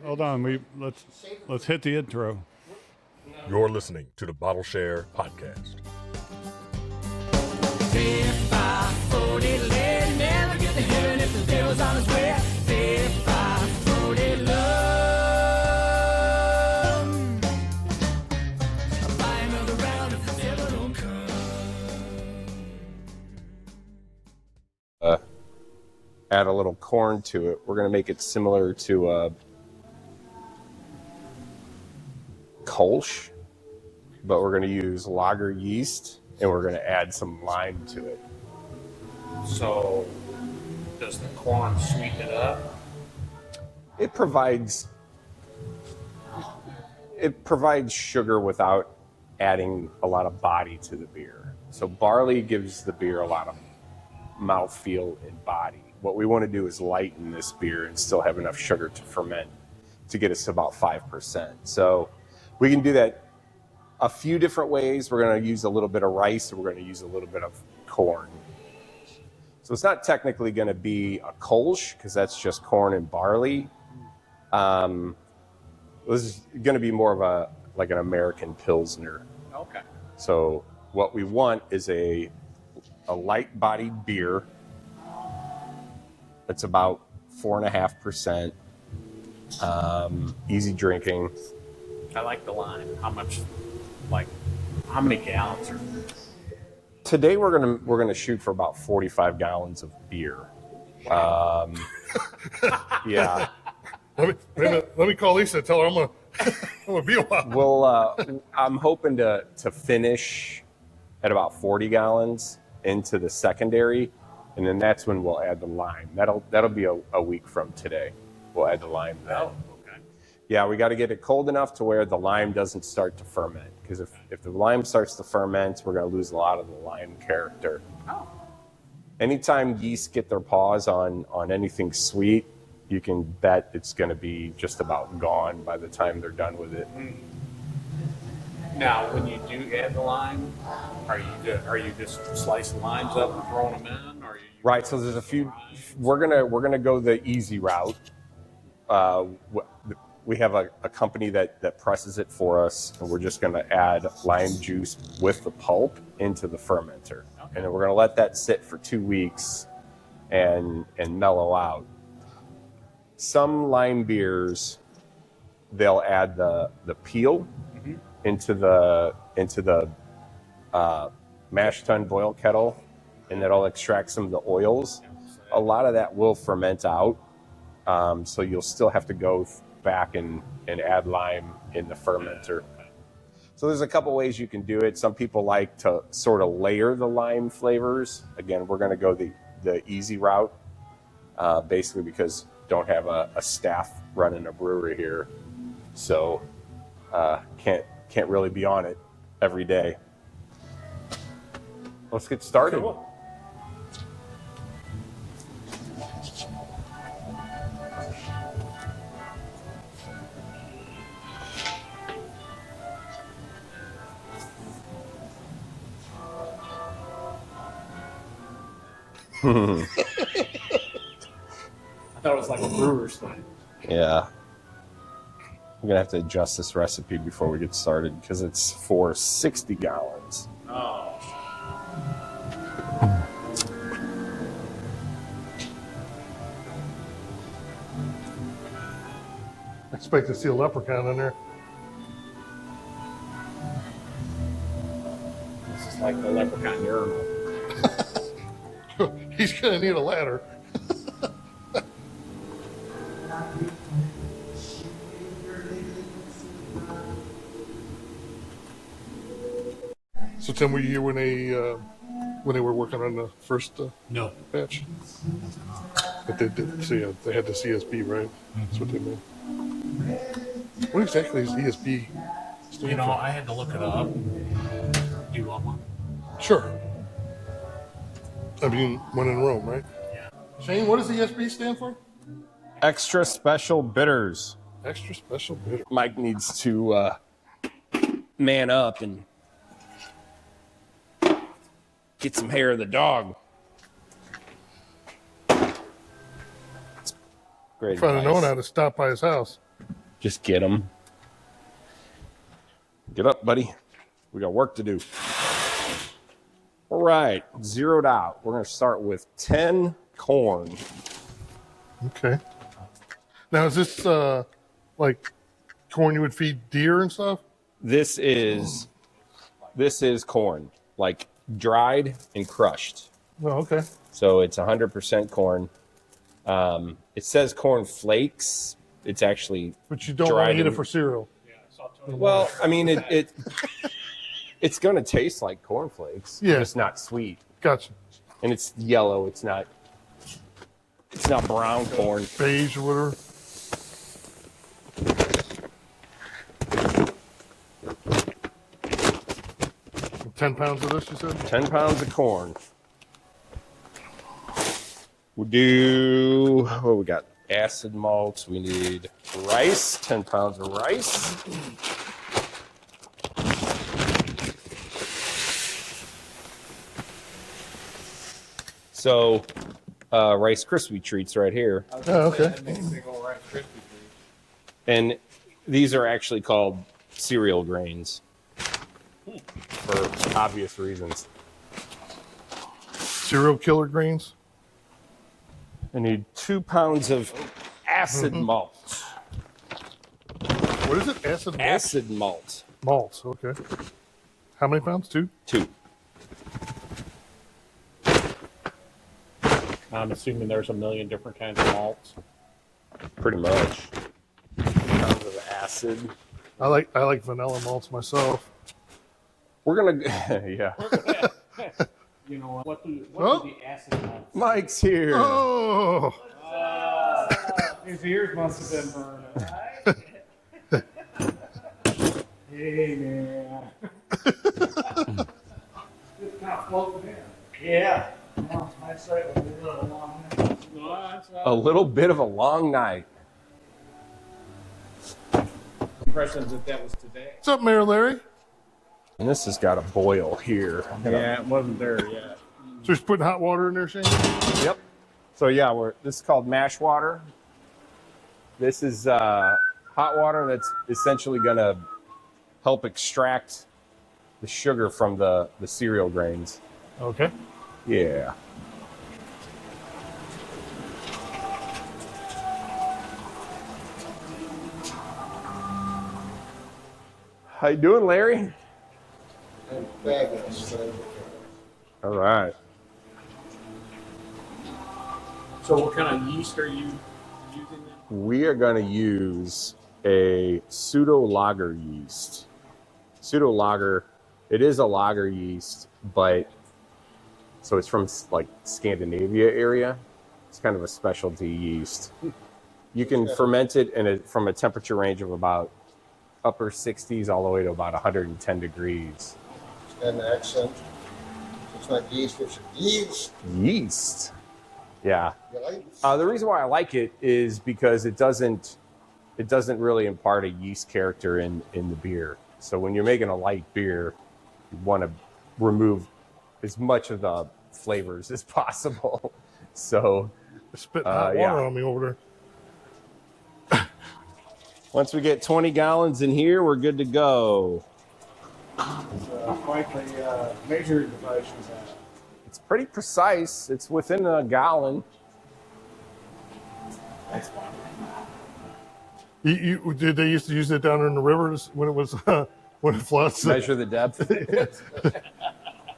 Hold on. Let's hit the intro. You're listening to the Bottle Share Podcast. If I float it, let never get to heaven if the devil's on his way. If I float it, love, I'll buy another round if the devil don't come. Add a little corn to it. We're going to make it similar to Kolsch, but we're going to use lager yeast and we're going to add some lime to it. So, does the corn sweeten it up? It provides sugar without adding a lot of body to the beer. So barley gives the beer a lot of mouthfeel and body. What we want to do is lighten this beer and still have enough sugar to ferment to get us to about 5%. So we can do that a few different ways. We're going to use a little bit of rice and we're going to use a little bit of corn. So it's not technically going to be a Kolsch because that's just corn and barley. This is going to be more of an American Pilsner. Okay. So what we want is a light-bodied beer that's about 4.5%, easy drinking. I like the lime. How many gallons are? Today we're gonna shoot for about 45 gallons of beer. Yeah. Let me call Lisa and tell her I'm gonna be a while. Well, I'm hoping to finish at about 40 gallons into the secondary, and then that's when we'll add the lime. That'll be a week from today. We'll add the lime then. Oh, okay. Yeah, we got to get it cold enough to where the lime doesn't start to ferment. Because if the lime starts to ferment, we're going to lose a lot of the lime character. Oh. Anytime yeast get their paws on anything sweet, you can bet it's going to be just about gone by the time they're done with it. Now, when you do add the lime, are you just slicing limes up and throwing them in? Or are you Right. So there's a few. We're gonna go the easy route. We have a company that presses it for us, and we're just going to add lime juice with the pulp into the fermenter. Okay. And then we're going to let that sit for 2 weeks and mellow out. Some lime beers, they'll add the peel into the mash tun boil kettle, and that'll extract some of the oils. A lot of that will ferment out, so you'll still have to go back and add lime in the fermenter. So there's a couple ways you can do it. Some people like to sort of layer the lime flavors. Again, we're going to go the easy route, basically because don't have a staff running a brewery here, so can't really be on it every day. Let's get started. Cool. I thought it was like a brewer's thing. Yeah. I'm going to have to adjust this recipe before we get started because it's for 60 gallons. Oh. I expect to see a leprechaun in there. This is like the leprechaun urinal. He's gonna need a ladder. So Tim, were you here when they were working on the first No. batch? But they did see they had the CSB, right? That's what they meant. What exactly is ESB stand for? I had to look it up. Do you want one? Sure. I mean, when in Rome, right? Yeah. Shane, what does ESB stand for? Extra special bitters. Extra special bitter. Mike needs to man up and get some hair of the dog. If Great I'd have advice. known how to stop by his house. Just get them. Get up, buddy. We got work to do. All right, zeroed out. We're going to start with 10 corn. Okay. Now, is this like corn you would feed deer and stuff? This is corn, like dried and crushed. Oh, okay. So it's 100% corn. It says corn flakes. It's actually But you don't want dried to eat it and- for cereal. Well, I mean, it's going to taste like cornflakes. Yeah. It's not sweet. Gotcha. And it's yellow. It's not brown corn. Beige or whatever. $10 of this, you said? 10 pounds of corn. We do, what we got? Acid malts. We need rice, 10 pounds of rice. So, Rice Krispie treats right here. Oh, okay. That makes big old Rice Krispie treats. And these are actually called cereal grains for obvious reasons. Cereal killer greens. I need 2 pounds of acid malt. What is it? Acid malt? Acid malt. Malts, okay. How many pounds? 2? 2. I'm assuming there's a million different kinds of malts. Pretty much. Pounds of acid. I like vanilla malts myself. We're gonna, yeah. You know what? Do Oh. the acid malts? Mike's here. Oh, His ears must have been burning. Hey man. It's not floating in. Yeah. Well, I'd say it was a little long. No, that's A little bit of a long night. Impressions that was today. what's up, Mayor Larry? And this has got a boil here. Yeah, it wasn't there yet. So just putting hot water in there, Shane? Yep. So yeah, this is called mash water. This is hot water that's essentially gonna help extract the sugar from the cereal grains. Okay. Yeah. How you doing, Larry? All right. So what kind of yeast are you using then? We are going to use a pseudo lager yeast. Pseudo lager, it is a lager yeast, but so it's from like Scandinavia area. It's kind of a specialty yeast. You can ferment it from a temperature range of about upper 60s all the way to about 110 degrees. And the accent. It's not yeast, it's yeast. Yeast. Yeah. You like it? The reason why I like it is because it doesn't really impart a yeast character in the beer. So when you're making a light beer, you want to remove as much of the flavors as possible. So Spitting hot water yeah. on me over there. Once we get 20 gallons in here, we're good to go. quite the measuring device you have. It's pretty precise. It's within a gallon. Did they used to use it down in the rivers when it was when it floods? Measure the depth.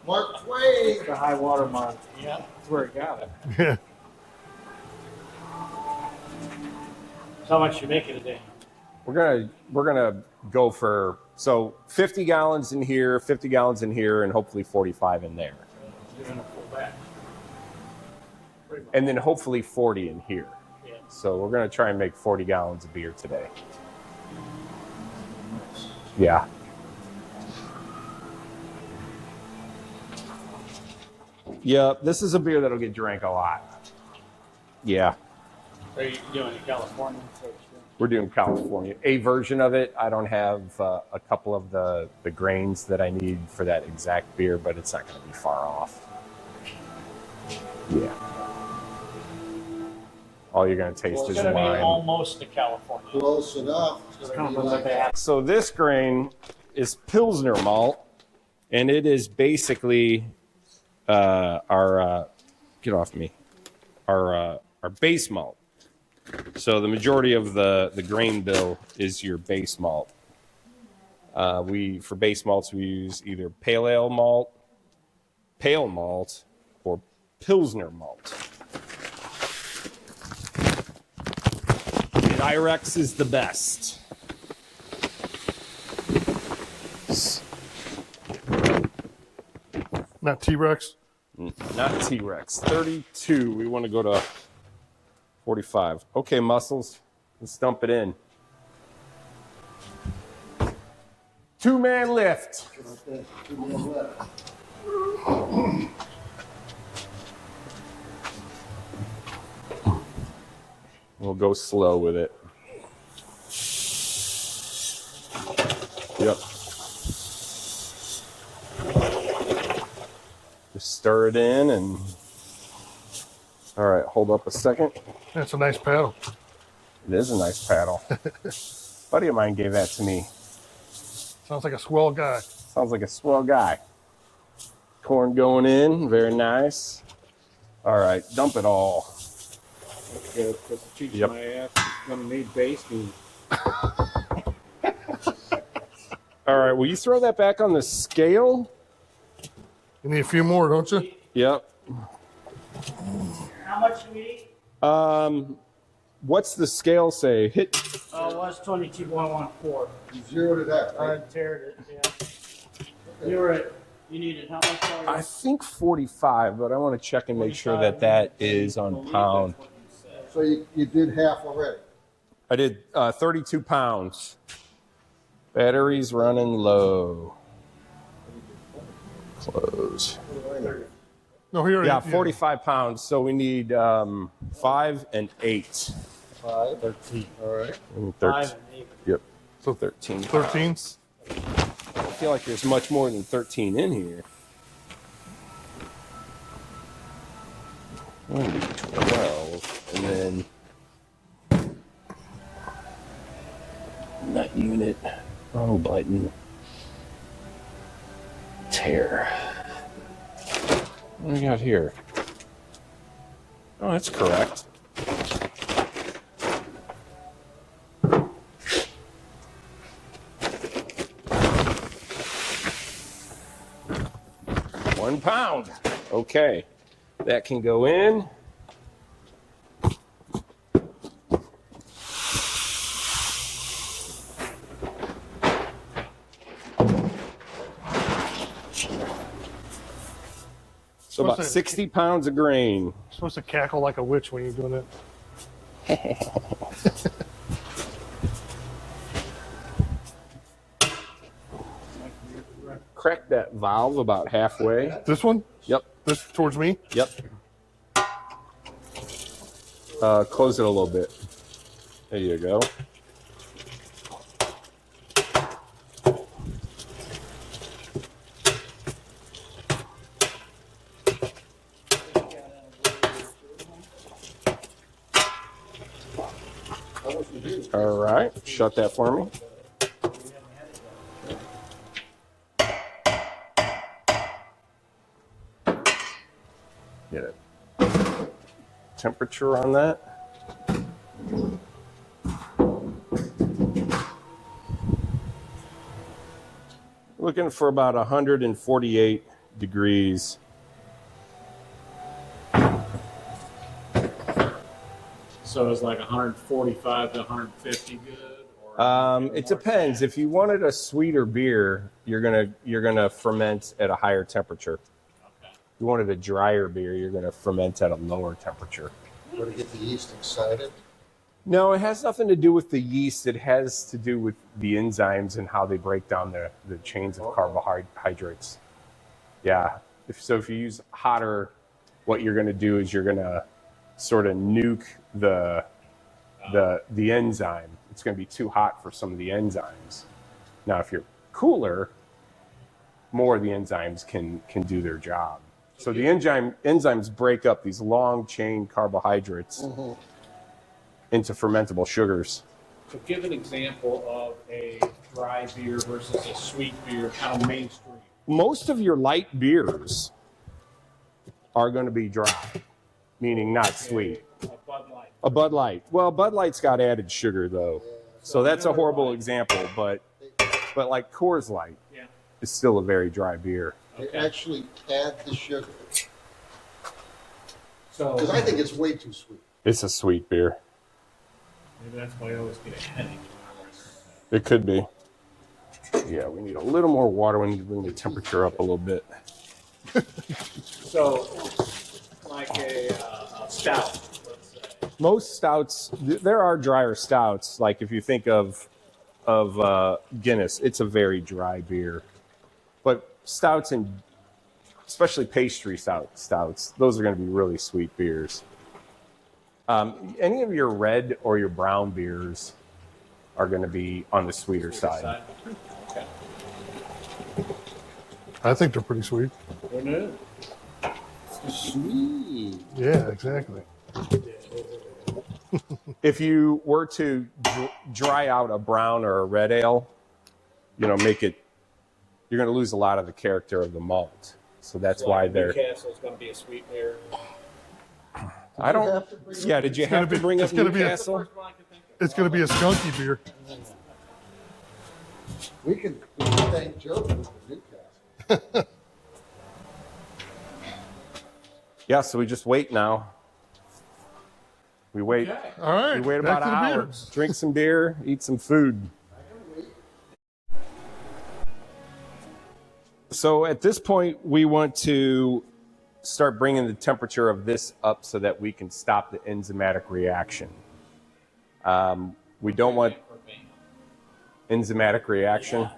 Mark Twain. The high water mark. Yeah, that's where it got it. Yeah. So how much you making today? We're gonna go for 50 gallons in here, 50 gallons in here, and hopefully 45 in there, You're gonna pull back. and then hopefully 40 in here. Yeah. So we're gonna try and make 40 gallons of beer today. Yeah. Yeah, this is a beer that'll get drank a lot. Yeah, Are you doing it California? we're doing California. A version of it. I don't have a couple of the grains that I need for that exact beer, but it's not going to be far off. Yeah. all you're going to taste It's is gonna be lime. almost to California. Close enough. It's gonna Come be from the like back. So this grain is Pilsner malt, and it is basically our get off me, our base malt. So the majority of the grain bill is your base malt. For base malts we use either pale malt, or Pilsner malt. The Irex is the best. Not T-Rex. Not T-Rex. 32. We want to go to 45. Okay, muscles. Let's dump it in. Two-man lift. We'll go slow with it. Yep. Just stir it in and... All right, hold up a second. That's a nice paddle. It is a nice paddle. A buddy of mine gave that to me. Sounds like a swell guy. Sounds like a swell guy. Corn going in, very nice. All right, dump it all. Good, because the cheese Yep. my ass is gonna need basting. All right, will you throw that back on the scale? You need a few more, don't you? Yep. How much do we eat? What's the scale say? Hit. It was 22.14. You zeroed it out, I right? teared it, yeah. You needed how much? Sorry? I think 45, but I want to check and make sure that that is on pound. So you did half already. I did 32 pounds. Battery's running low. Close. No, here. Yeah, 45 pounds. So we need 5 and 8. 5. 13. All right. Ooh, 5 and 8. Yep. So 13. 13. I feel like there's much more than 13 in here. 12. And then... Nut unit. Oh, button. Tear. What do we got here? Oh, that's correct. £1. Okay. That can go in. So about 60 pounds of grain. You're supposed to cackle like a witch when you're doing it. Crack that valve about halfway. This one? Yep. This towards me? Yep. Close it a little bit. There you go. All right, shut that for me. Get it. Temperature on that. Looking for about 148 degrees. So it's like 145 to 150 good? Or It depends. If you wanted a sweeter beer, you're gonna ferment at a higher temperature. Okay. If you wanted a drier beer, you're gonna ferment at a lower temperature. Got to get the yeast excited. No, it has nothing to do with the yeast. It has to do with the enzymes and how they break down the chains of carbohydrates. Yeah. If you use hotter, what you're gonna do is you're gonna sort of nuke the enzyme. It's going to be too hot for some of the enzymes. Now, if you're cooler, more of the enzymes can do their job. So the enzymes break up these long chain carbohydrates into fermentable sugars. So give an example of a dry beer versus a sweet beer, kind of mainstream. Most of your light beers are going to be dry, meaning not sweet. A Bud Light. A Bud Light. Well, Bud Light's got added sugar though, so that's a horrible example. But like Coors Light Yeah. is still a very dry beer. They actually add the sugar. So Because I think it's way too sweet. It's a sweet beer. maybe that's why I always get a headache. It could be. Yeah, we need a little more water. We need to bring the temperature up a little bit. So, like a stout, let's say. Most stouts, there are drier stouts. Like if you think of Guinness, it's a very dry beer. But stouts, and especially pastry stouts, those are going to be really sweet beers. Any of your red or your brown beers are going to be on the sweeter side. Okay. I think they're pretty sweet. Who knew? Sweet. Yeah, exactly. If you were to dry out a brown or a red ale, make it, you're going to lose a lot of the character of the malt. So that's why they're. Newcastle's going to be a sweet beer. I don't. Yeah, did you have to bring up Newcastle? It's going to be a skunky beer. We can thank Joe for Newcastle. Yeah, so we just wait now. We wait. Okay. All right. We wait back about to an the hour. beers. Drink some beer, eat some food. So at this point, we want to start bringing the temperature of this up so that we can stop the enzymatic reaction. We don't want enzymatic reaction.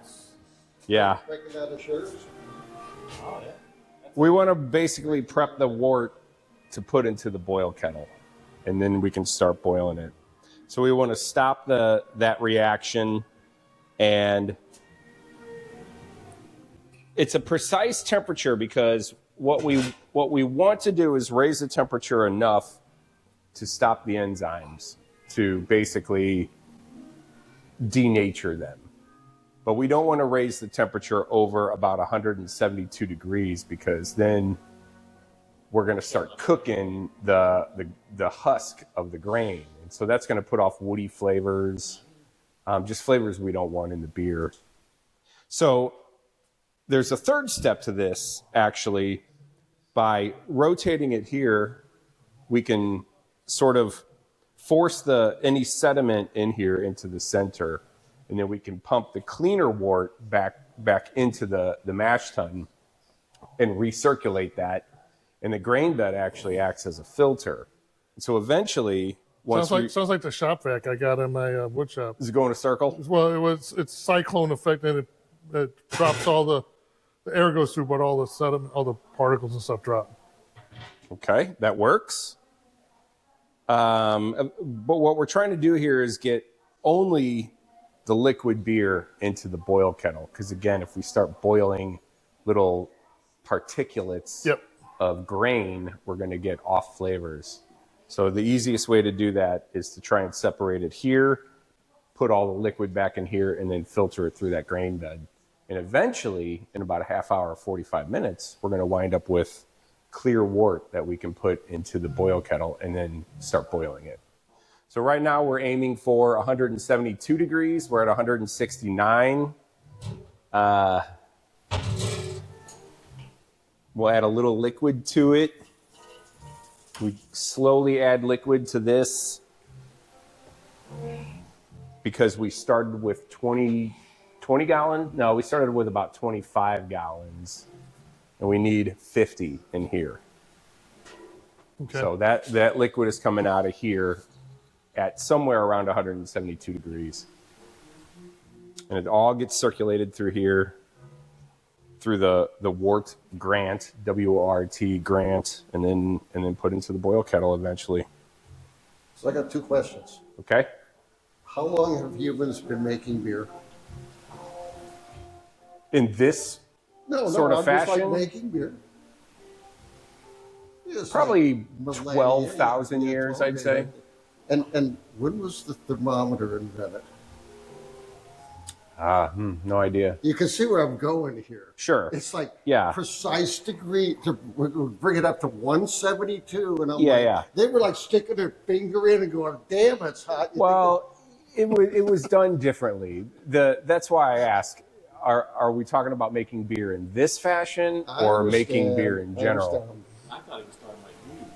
Yeah. Breaking out of sugars. Oh, yeah. We want to basically prep the wort to put into the boil kettle, and then we can start boiling it. So we want to stop that reaction, and it's a precise temperature because what we want to do is raise the temperature enough to stop the enzymes, to basically denature them. But we don't want to raise the temperature over about 172 degrees because then we're going to start cooking the husk of the grain. And so that's going to put off woody flavors, just flavors we don't want in the beer. So there's a third step to this, actually. By rotating it here, we can sort of force any sediment in here into the center, and then we can pump the cleaner wort back into the mash tun and recirculate that. And the grain bed actually acts as a filter. And so eventually, once Sounds like the shop vac I got in my wood shop. is it going a circle? Well, it's cyclone effect, and it drops all the air goes through, but all the sediment, all the particles and stuff drop. Okay, that works. But what we're trying to do here is get only the liquid beer into the boil kettle. Because again, if we start boiling little particulates of grain, we're going to get off flavors. So the easiest way to do that is to try and separate it here, put all the liquid back in here, and then filter it through that grain bed. And eventually, in about a half hour, 45 minutes, we're going to wind up with clear wort that we can put into the boil kettle and then start boiling it. So right now we're aiming for 172 degrees. We're at 169. We'll add a little liquid to it. We slowly add liquid to this because we started with 20 gallons. No, we started with about 25 gallons, and we need 50 in here. Okay. So that liquid is coming out of here at somewhere around 172 degrees. And it all gets circulated through here, through the wort grant, W-O-R-T grant, and then put into the boil kettle eventually. So I got two questions. Okay? How long have humans been making beer? In this sort of I'm fashion? just like making beer. Just Probably like millennia, 12,000 years, I'd say. And when was the thermometer invented? No idea. You can see where I'm going here. Sure. It's like Yeah. precise degree to bring it up to 172, and I'm Yeah, like, yeah. they were like sticking their finger in and going, "Damn, it's hot." Well, it was done differently. That's why I ask: Are we talking about making beer in this fashion or making beer in general? I thought he was talking about you.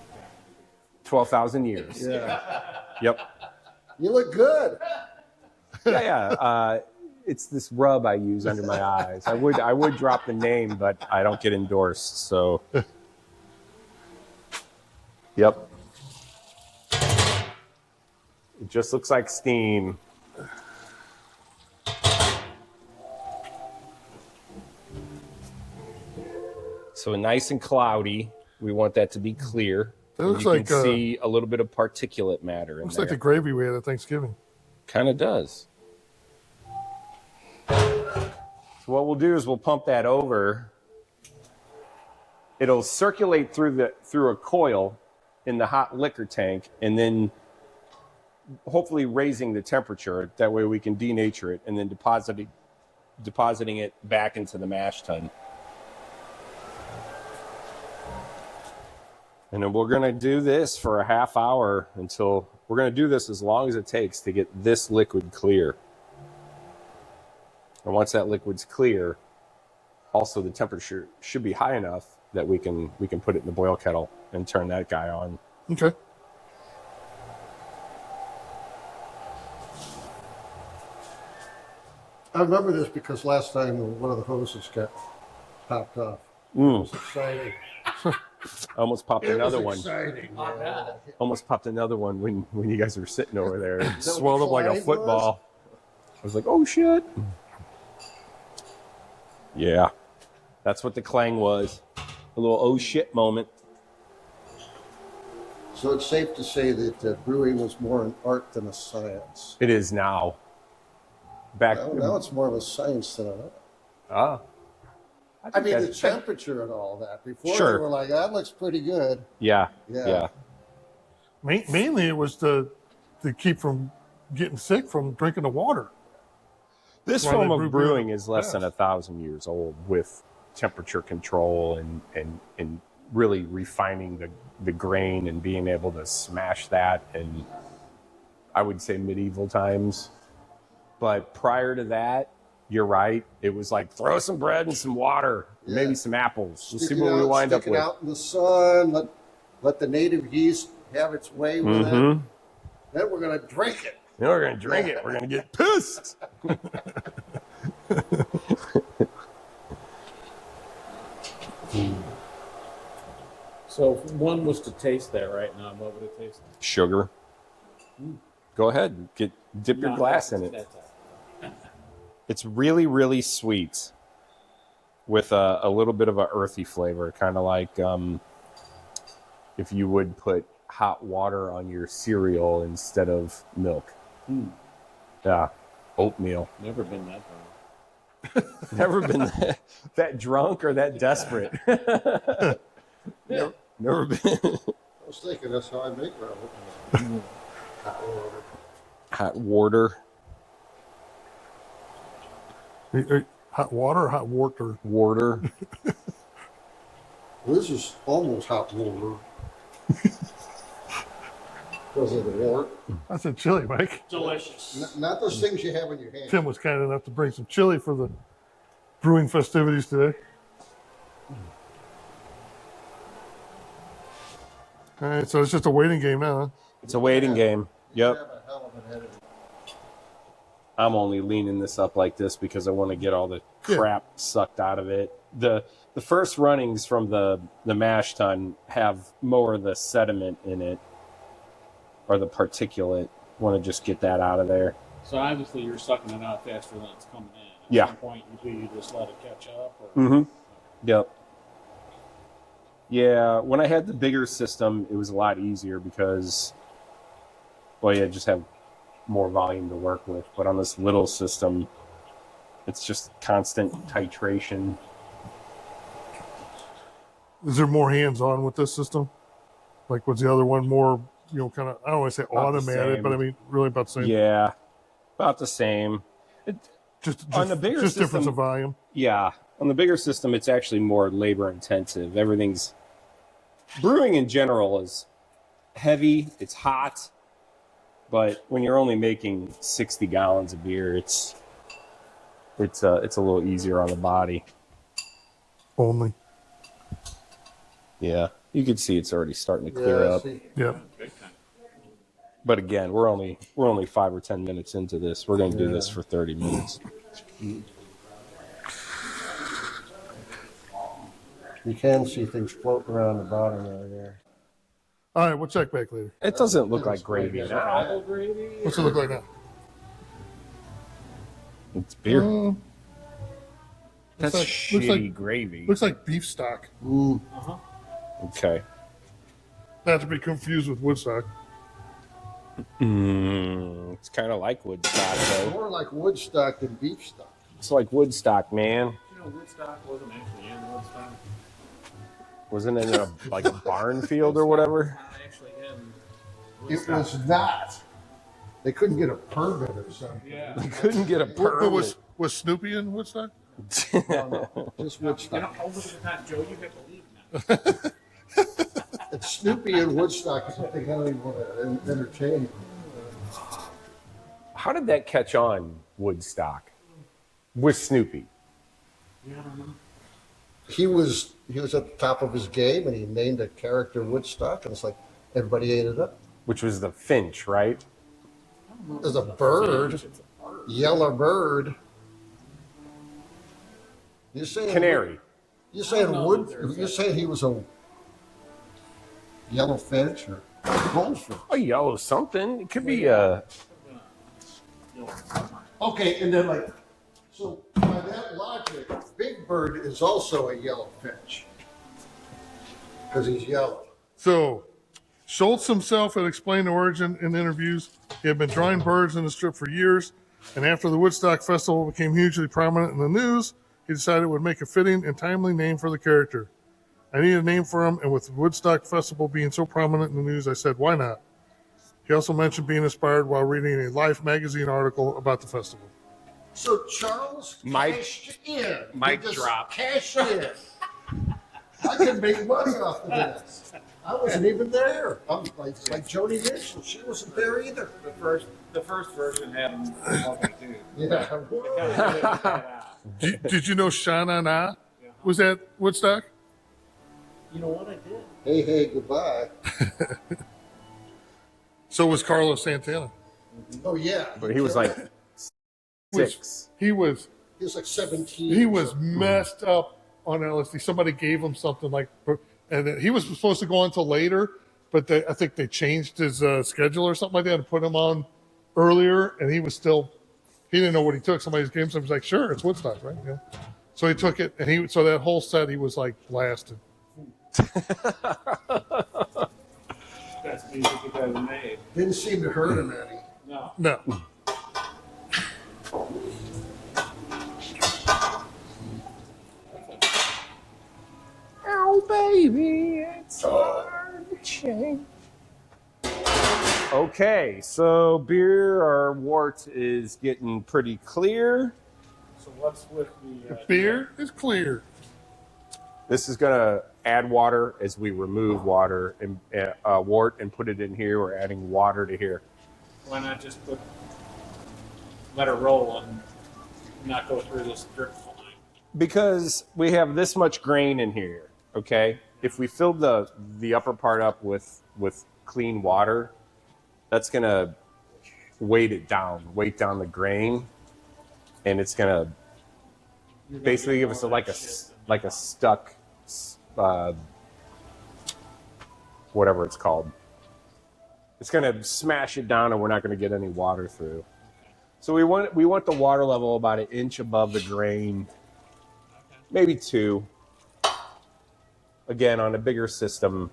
12,000 years. Yeah, Yep. you look good. Yeah. It's this rub I use under my eyes. I would drop the name, but I don't get endorsed. So. Yep. It just looks like steam. So nice and cloudy. We want that to be clear. It looks you like can see a little bit of particulate matter in looks there. like the gravy we had at Thanksgiving. Kind of does. So what we'll do is we'll pump that over. It'll circulate through a coil in the hot liquor tank, and then hopefully raising the temperature. That way we can denature it and then depositing it back into the mash tun. And then we're going to do this for a half hour until we're going to do this as long as it takes to get this liquid clear. And once that liquid's clear, also the temperature should be high enough that we can put it in the boil kettle and turn that guy on. Okay. I remember this because last time one of the hoses got popped off. It was exciting. Almost popped It another was one. exciting. Yeah. Almost popped another one when you guys were sitting over there. It that what swelled up like a Clyde football. I was like, oh shit. Yeah. That's what the clang was. A little oh shit moment. So it's safe to say that brewing was more an art than a science. It is now. Back Now it's more of a science than an art. Ah. I mean, the that's- temperature and all that. Before Sure. they were like, that looks pretty good. Yeah. Yeah. Yeah. Mainly it was to keep from getting sick from drinking the water. This Why they form brew of brewing beer is less than fast. 1,000 years old, with temperature control and really refining the grain and being able to smash that. And I would say medieval times. But prior to that, you're right. It was like throw some bread and some water, Yeah. maybe some apples. We'll see Stick it what we out- wind up stick it with. out in the sun. Let the native yeast have its way with it. Mhm. Then we're going to drink it. Then we're gonna drink it. We're gonna get pissed. So if one was to taste that right now, what would it taste like? Sugar. Go ahead. Dip your glass in it. That's all. It's really, really sweet with a little bit of a earthy flavor, kind of like if you would put hot water on your cereal instead of milk. Yeah, oatmeal. Never been that drunk. Never been that drunk or that desperate. Never been. I was thinking that's how I make my oatmeal. Hot water. Hot water. Hot water or hot water? Water. Well, this is almost hot water. Because of the wort. That's a chili, Mike. Delicious. Not those things you have in your hand. Tim was kind enough to bring some chili for the brewing festivities today. All right, so it's just a waiting game now, huh? It's a waiting game. Yep. You have a hell of an editor. I'm only leaning this up like this because I want to get all the crap sucked out of it. The first runnings from the mash tun have more of the sediment in it, or the particulate. Want to just get that out of there. So obviously you're sucking it out faster than it's coming in. At Yeah. some point, you just let it catch up? Or... Mm-hmm. Yep. Yeah, when I had the bigger system, it was a lot easier because, well, yeah, just have more volume to work with. But on this little system, it's just constant titration. Is there more hands-on with this system? Like, was the other one more kind of, I don't want to say About the automated, same. but I mean, really about the same. Yeah, about the same. Just on the bigger just difference system- of volume. Yeah, on the bigger system, it's actually more labor intensive. Everything's brewing in general is heavy. It's hot, but when you're only making 60 gallons of beer, it's a little easier on the body. Only. Yeah, you can see it's already starting to clear up. see. Yeah. But again, we're only 5 or 10 minutes into this. We're going to do this for 30 minutes. You can see things floating around the bottom of there. All right, we'll check back later. It doesn't look like gravy now. What's it look like now? It's beer. That's looks shitty gravy. Looks like beef stock. Okay. Not to be confused with Woodstock. It's kind of like Woodstock, though. More like Woodstock than beef stock. It's like Woodstock, man. You know, Woodstock wasn't actually in Woodstock. Wasn't it in a barn field or whatever? Not actually in It Woodstock. was not. They couldn't get a permit or something. Yeah. Couldn't get a But permit. was Snoopy in Woodstock? Just You know, Woodstock. over the time, Joe, you have to leave now. And Snoopy and Woodstock is something I don't even want to entertain. How did that catch on, Woodstock? With Snoopy? He was at the top of his game, and he named a character Woodstock, and it's like everybody ate it up. Which was the finch, right? There's a bird, yellow bird. You're saying Canary. You're saying You're saying he was a yellow finch or goldfinch. A yellow something. It could be a... Okay, and then so by that logic, Big Bird is also a yellow finch because he's yellow. So, Schultz himself had explained the origin in interviews. He had been drawing birds in the strip for years, and after the Woodstock Festival became hugely prominent in the news, he decided it would make a fitting and timely name for the character. I needed a name for him, and with the Woodstock Festival being so prominent in the news, I said, why not? He also mentioned being inspired while reading a Life magazine article about the festival. So Charles cashed in. Mic He just drop. Cashed in. I could make money off of this. I wasn't even there. I'm like Joni Mitchell. She wasn't there either. The first version had him talking too. Yeah. Did you know Shana Na was at Woodstock? You know what I did? Hey, hey, goodbye. So was Carlos Santana. Oh yeah. But he was like 6. He was He was like 17. he was messed up on LSD. Somebody gave him something and then he was supposed to go on until later, but I think they changed his schedule or something like that and put him on earlier, and he didn't know what he took. Somebody gave him something. He was like, sure, it's Woodstock, right? Yeah. So he took it, and so that whole set, he was like blasted. Best music you've ever made. Didn't seem to hurt him any. No. No. Oh, baby, it's hard to change. Okay, so beer or wort is getting pretty clear. So what's with the Beer is clear. This is going to add water as we remove water and wort and put it in here. We're adding water to here. Why not just let it roll and not go through this drip line? Because we have this much grain in here, okay? If we fill the upper part up with clean water, that's going to weight down the grain, and it's going to basically give us a stuck, whatever it's called. It's going to smash it down, and we're not going to get any water through. So we want the water level about 1 inch above the grain, maybe 2. Again, on a bigger system,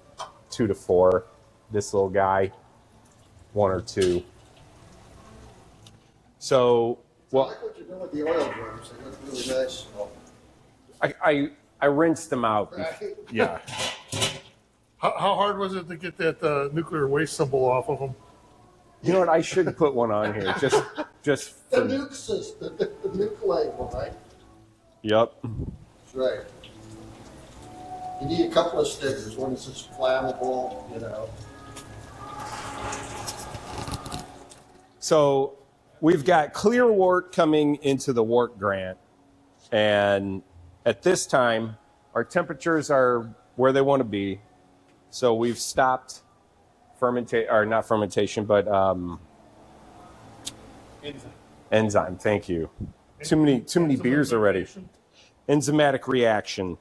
2 to 4. This little guy, 1 or 2. So, I like what you're doing with the oil drums. They look really nice. I rinsed them out. Right. Yeah. How hard was it to get that nuclear waste symbol off of them? You know what? I should put one on here just The for. nuke system, the nuke label, right? Yep. That's right. You need a couple of stickers. One that says flammable, you know. So we've got clear wort coming into the wort grant, and at this time, our temperatures are where they want to be. So we've stopped not fermentation, but enzyme. Thank you. Too many beers already. Enzymatic reaction.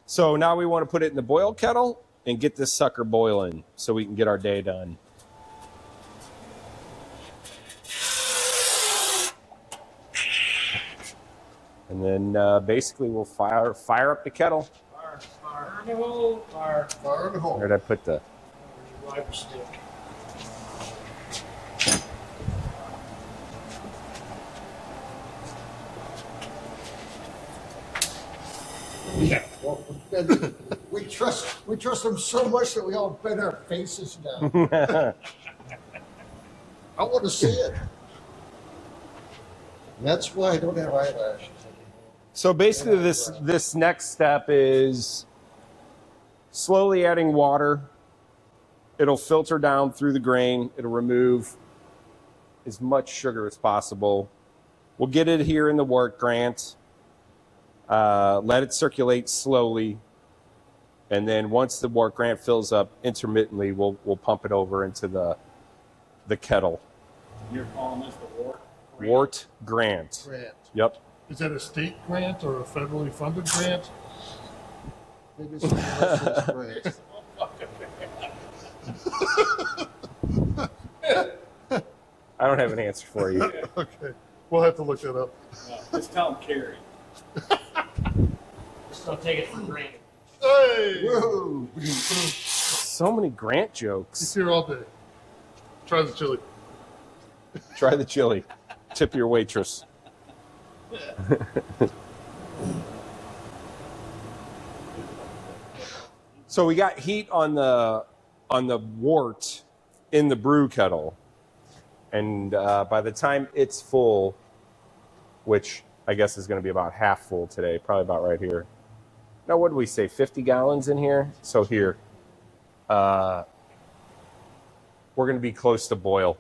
So now we want to put it in the boil kettle and get this sucker boiling so we can get our day done. And then basically we'll fire up the kettle. Fire in the hole. Fire. Fire in the hole. Where did I put the? Where's your wiper stick? Well, we trust them so much that we all bend our faces down. I want to see it. And that's why I don't have eyelashes anymore. So basically this next step is slowly adding water. It'll filter down through the grain. It'll remove as much sugar as possible. We'll get it here in the wort grant. Let it circulate slowly. And then once the wort grant fills up intermittently, we'll pump it over into the kettle. You're calling this the Wort? Wort grant. Grant. Yep. Is that a state grant or a federally funded grant? Maybe it's a grant. I don't have an answer for you. Okay, we'll have to look that up. Just tell them Carrie. Just don't take it for granted. Hey! Whoa. So many grant It's jokes. here all day. Try the chili. Try the chili. Tip your waitress. So we got heat on the wort in the brew kettle, and by the time it's full, which I guess is going to be about half full today, probably about right here. Now, what do we say? 50 gallons in here. So here, we're going to be close to boil.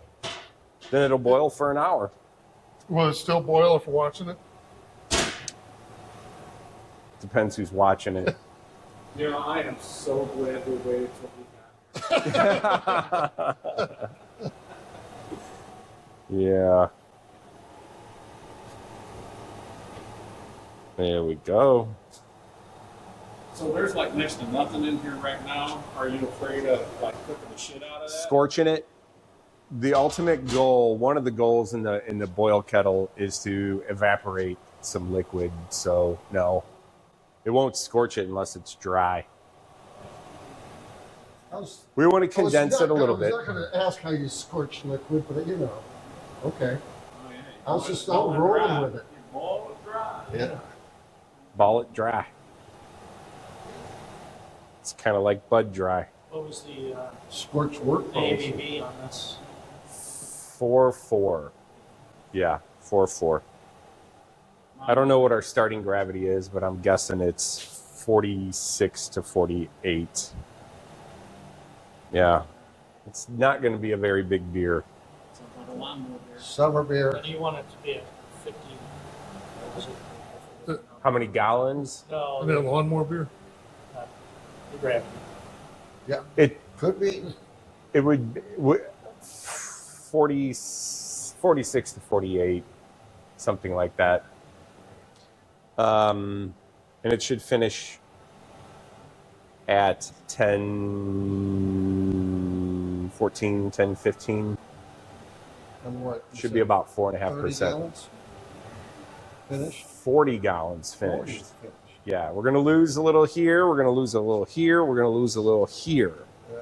Then it'll boil for an hour. Will it still boil if we're watching it? Depends who's watching it. You know, I am so glad we waited till we got Yeah. There we go. So there's like next to nothing in here right now. Are you afraid of like cooking the shit out of that? Scorching it. The ultimate goal, one of the goals in the boil kettle is to evaporate some liquid. So no, it won't scorch it unless it's dry. We want to condense it a little bit. I was not going to ask how you scorch liquid, but you know, okay. Oh, yeah. I was just not rolling with it. You boil it dry. Yeah. Ball it dry. It's kind of like bud dry. What was the Scorch work policy. ABV on this? 4.4. Yeah, 4.4. I don't know what our starting gravity is, but I'm guessing it's 46 to 48. Yeah. It's not going to be a very big beer. So like a lawnmower beer. Summer beer. And you want it to be a 50. What was it? How many gallons? No, And that lawnmower beer? the gravity. Yeah. It Could be. would 46 to 48, something like that. And it should finish at 10, 14, 10, 15. And what? you Should said be about 30 4.5%. gallons? Finished? 40 gallons 40 finished. is finished. Yeah, we're going to lose a little here. We're going to lose a little here. We're going to lose a little here. Yeah.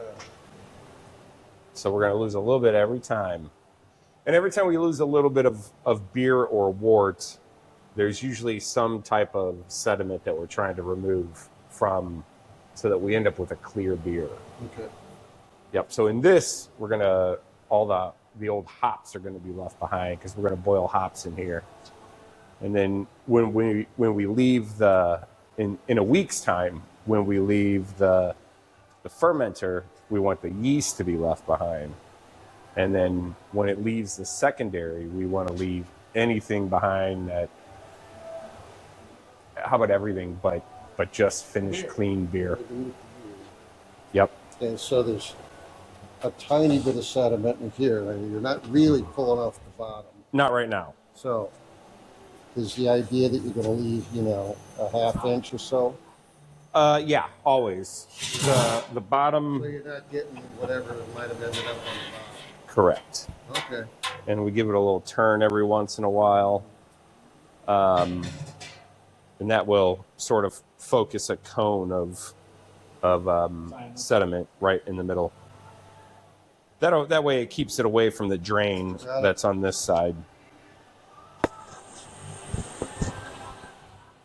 So we're going to lose a little bit every time. And every time we lose a little bit of beer or wort, there's usually some type of sediment that we're trying to remove from so that we end up with a clear beer. Okay. Yep. So in this, we're gonna all the old hops are gonna be left behind because we're gonna boil hops in here. And then when we leave in a week's time, when we leave the fermenter, we want the yeast to be left behind. And then when it leaves the secondary, we want to leave anything behind that. How about everything but just finished clean beer? Yep. And so there's a tiny bit of sediment in here. I mean, you're not really pulling off the bottom. Not right now. So is the idea that you're going to leave, a half inch or so? Yeah, always. The bottom. So you're not getting whatever might have ended up on the Correct. bottom. Okay. And we give it a little turn every once in a while. And that will sort of focus a cone of sediment right in the middle. That way it keeps it away from the drain that's on this side.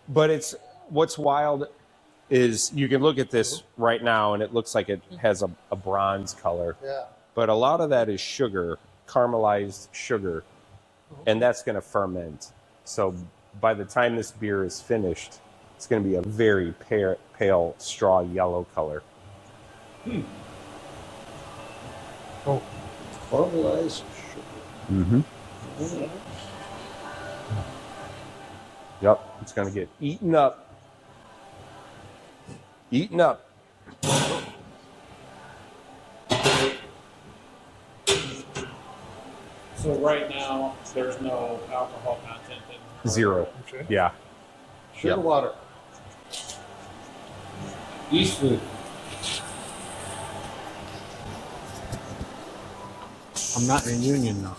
But what's wild is you can look at this right now and it looks like it has a bronze color. Yeah. But a lot of that is sugar, caramelized sugar, and that's going to ferment. So by the time this beer is finished, it's going to be a very pale straw yellow color. Oh, caramelized sugar. Mm-hmm. Yep, it's going to get eaten up. Eaten up. So right now, there's no alcohol content in it. Zero. Okay. Yeah. Sugar Yep. water. Yeast food. I'm not in union now.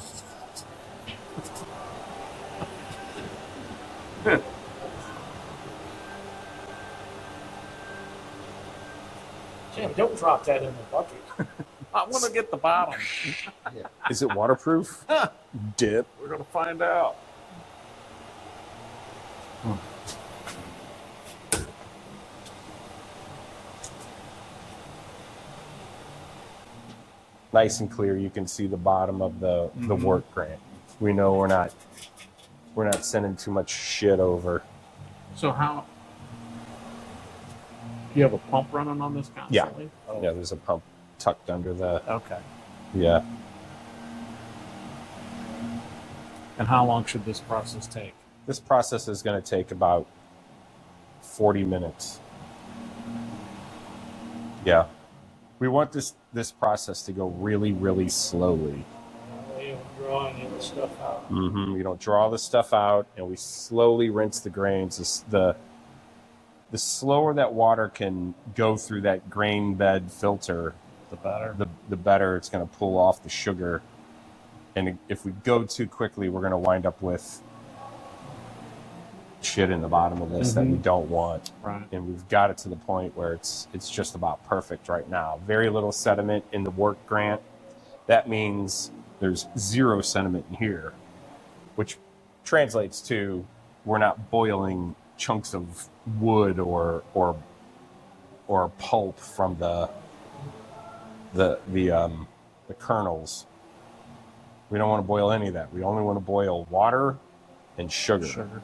Jim, don't drop that in the bucket. I want to get the bottom. Is it waterproof? Dip. We're going to find out. Nice and clear. You can see the bottom of the Wort grant. We know we're not sending too much shit over. So how... Do you have a pump running on this constantly? Oh. Yeah, there's a pump tucked under the. Okay. Yeah. And how long should this process take? This process is going to take about 40 minutes. Yeah. We want this process to go really, really slowly. You don't draw any of the stuff out. Mm-hmm. You don't draw the stuff out, and we slowly rinse the grains. The slower that water can go through that grain bed filter, The better. the better it's going to pull off the sugar. And if we go too quickly, we're going to wind up with shit in the bottom of this that we don't want. Right. And we've got it to the point where it's just about perfect right now. Very little sediment in the Wort grant. That means there's zero sediment in here, which translates to we're not boiling chunks of wood or pulp from the kernels. We don't want to boil any of that. We only want to boil water and sugar.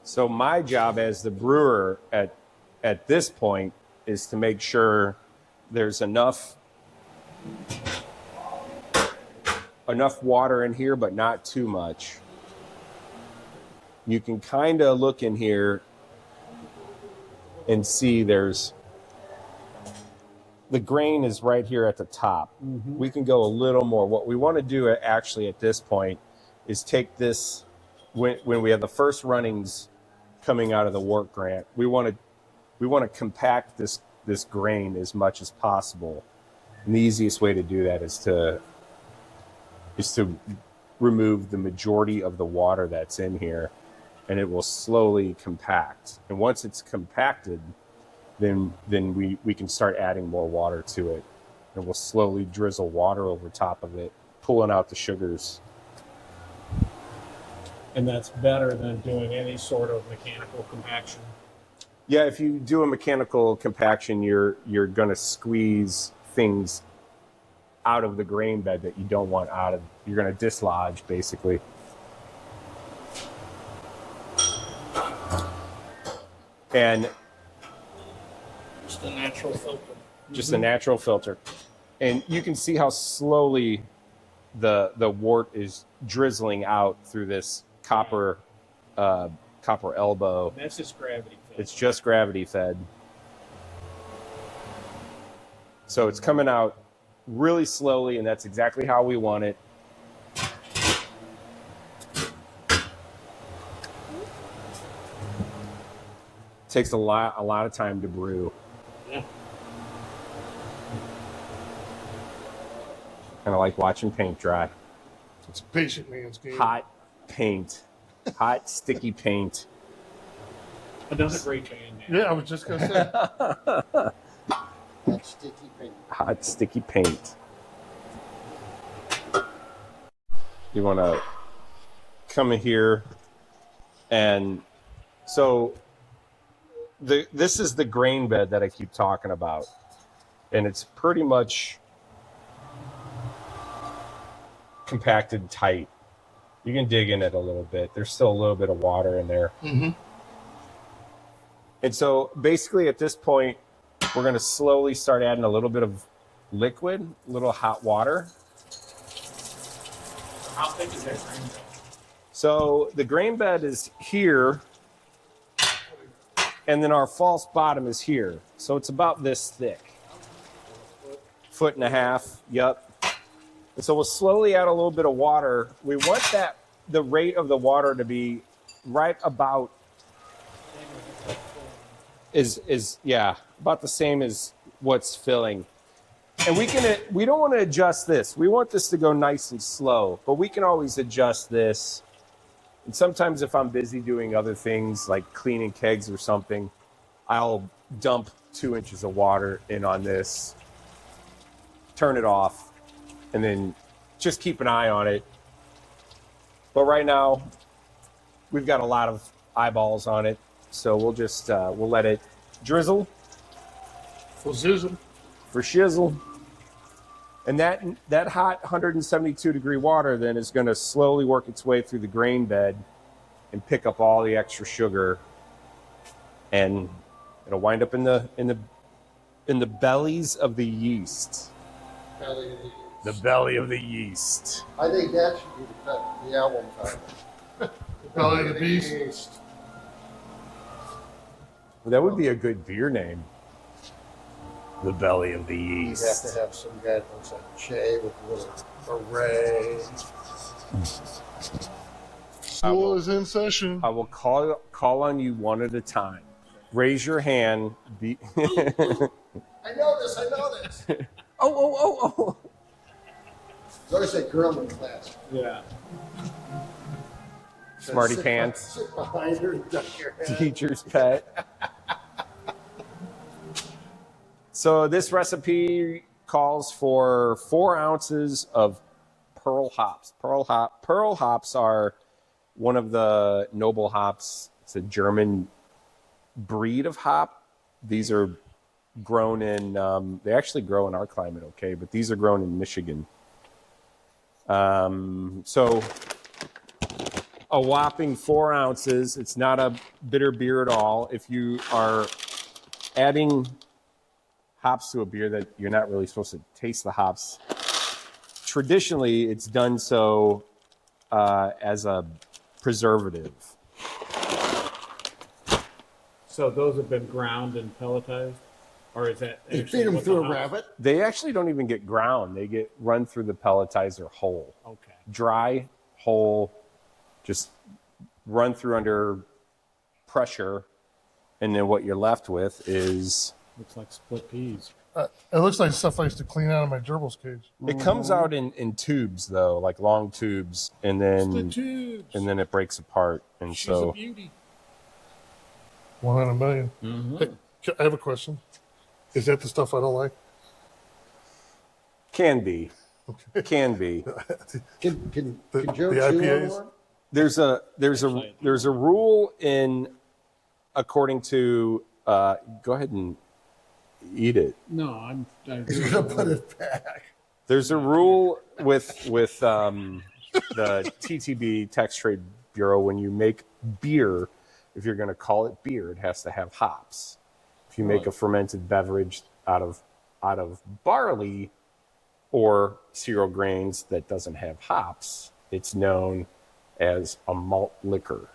So my job as the brewer at this point is to make sure there's enough water in here, but not too much. You can kind of look in here and see the grain is right here at the top. We can go a little more. What we want to do actually at this point is take this, when we have the first runnings coming out of the Wort grant, we want to compact this grain as much as possible. And the easiest way to do that is to remove the majority of the water that's in here, and it will slowly compact. And once it's compacted, then we can start adding more water to it, and we'll slowly drizzle water over top of it, pulling out the sugars. And that's better than doing any sort of mechanical compaction. Yeah, if you do a mechanical compaction, you're going to squeeze things out of the grain bed that you don't want out of. You're going to dislodge, basically. And Just a natural filter. just a natural filter. And you can see how slowly the wort is drizzling out through this copper elbow. That's just gravity fed. It's just gravity fed. So it's coming out really slowly, and that's exactly how we want it. Takes a lot of time to brew. Yeah. Kind of like watching paint dry. It's a patient man's game. Hot paint. Hot, sticky paint. Another great hand. Yeah, I was just gonna say. That sticky paint. Hot, sticky paint. You want to come in here, and so this is the grain bed that I keep talking about, and it's pretty much compacted tight. You can dig in it a little bit. There's still a little bit of water in there. Mm-hmm. And so basically at this point, we're going to slowly start adding a little bit of liquid, a little hot water. How thick is that grain bed? So the grain bed is here, and then our false bottom is here. So it's about this thick. 1.5 feet, yep. And so we'll slowly add a little bit of water. We want the rate of the water to be right about about the same as what's filling. And we don't want to adjust this. We want this to go nice and slow, but we can always adjust this. And sometimes if I'm busy doing other things like cleaning kegs or something, I'll dump 2 inches of water in on this, turn it off, and then just keep an eye on it. But right now, we've got a lot of eyeballs on it, so we'll just we'll let it drizzle For Zizzle. for shizzle. And that hot 172 degree water then is going to slowly work its way through the grain bed and pick up all the extra sugar, and it'll wind up in the bellies of the yeast. Belly of the yeast. The belly of the yeast. I think that should be the album title. Belly of the beast. That would be a good beer name. The belly of the You'd have yeast. to have some guy that looks like Che with a little array. School is in session. I will call on you one at a time. Raise your hand. I know this. Oh. There's always a girl in class. Yeah. Smarty Sit pants. Sit behind her and duck your head. Teacher's pet. So this recipe calls for 4 ounces of pearl hops. Pearl hops are one of the noble hops. It's a German breed of hop. These are grown in, they actually grow in our climate, okay, but these are grown in Michigan. So a whopping 4 ounces. It's not a bitter beer at all. If you are adding hops to a beer that you're not really supposed to taste the hops, traditionally it's done so as a preservative. So those have been ground and pelletized? Or is that You actually feed them what through the a hops- rabbit. They actually don't even get ground. They get run through the pelletizer whole. Okay. Dry, whole, just run through under pressure. And then what you're left with is Looks like split peas. It looks like stuff I used to clean out of my gerbils cage. It comes out in tubes though, like long tubes, and then Split tubes. and then it breaks apart. And She's a so beauty. 1 in a million. Hey, I have a question. Is that the stuff I don't like? can be. Can Joe the chew on IPAs? one? There's a rule in according to go ahead and eat it. No, I'm He's gonna put it back. There's a rule with the TTB Tax Trade Bureau when you make beer, if you're going to call it beer, it has to have hops. If you make a fermented beverage out of barley or cereal grains that doesn't have hops, it's known as a malt liquor.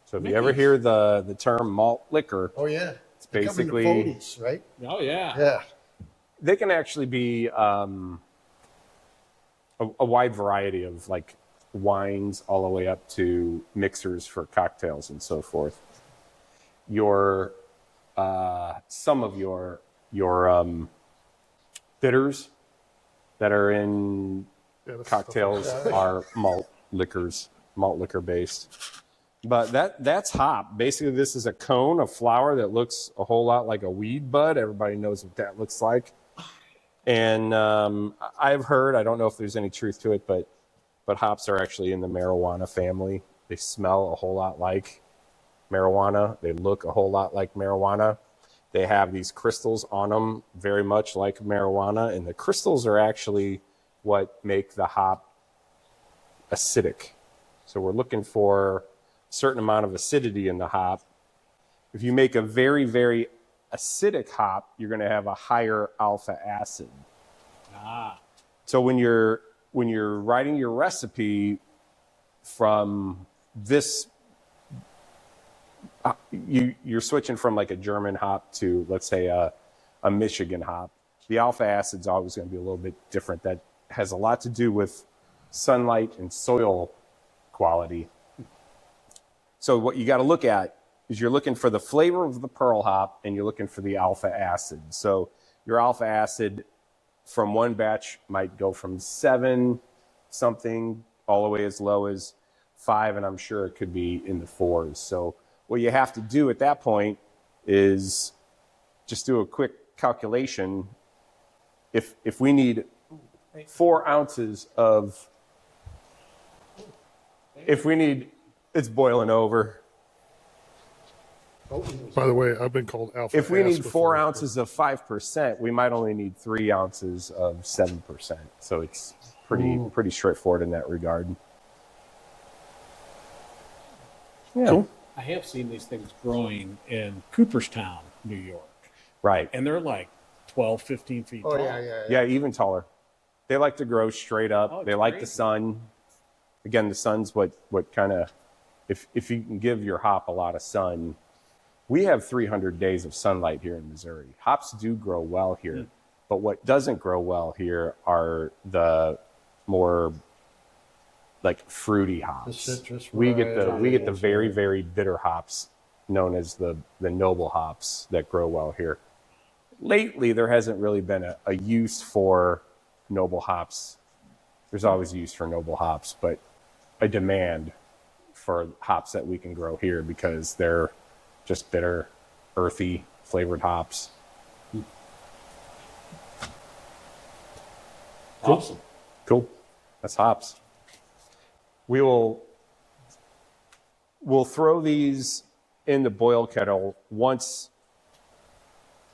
So if you ever hear the term malt liquor, Oh yeah. it's basically Becoming the 40s, right? Oh yeah. Yeah. they can actually be a wide variety of like wines all the way up to mixers for cocktails and so forth. Your some of your bitters that are in cocktails are malt liquor based. But that's hop. Basically, this is a cone of flour that looks a whole lot like a weed bud. Everybody knows what that looks like. And I've heard, I don't know if there's any truth to it, but hops are actually in the marijuana family. They smell a whole lot like marijuana. They look a whole lot like marijuana. They have these crystals on them, very much like marijuana. And the crystals are actually what make the hop acidic. So we're looking for a certain amount of acidity in the hop. If you make a very, very acidic hop, you're going to have a higher alpha acid. So when you're writing your recipe from this, you're switching from like a German hop to, let's say, a Michigan hop. The alpha acid's always going to be a little bit different. That has a lot to do with sunlight and soil quality. So what you got to look at is you're looking for the flavor of the pearl hop and you're looking for the alpha acid. So your alpha acid from one batch might go from 7 something all the way as low as 5, and I'm sure it could be in the 4s. So what you have to do at that point is just do a quick calculation. If we need 4 ounces of, it's boiling over. By the way, I've been called alpha. If we ass need before. 4 ounces of 5%, we might only need 3 ounces of 7%. So it's pretty straightforward in that regard. Yeah. Cool. I have seen these things growing in Cooperstown, New York, Right. and they're like 12, 15 feet Oh tall. yeah. Yeah, even taller. They like to grow straight up. Oh, it's They like the crazy. sun. Again, the sun's what kind of, if you can give your hop a lot of sun. We have 300 days of sunlight here in Missouri. Hops do grow well here, but what doesn't grow well here are the more like fruity hops. The citrus We get varieties. the very, very bitter hops known as the noble hops that grow well here. Lately, there hasn't really been a use for noble hops. There's always use for noble hops, but a demand for hops that we can grow here because they're just bitter, earthy, flavored hops. Awesome. Cool. That's hops. We'll throw these in the boil kettle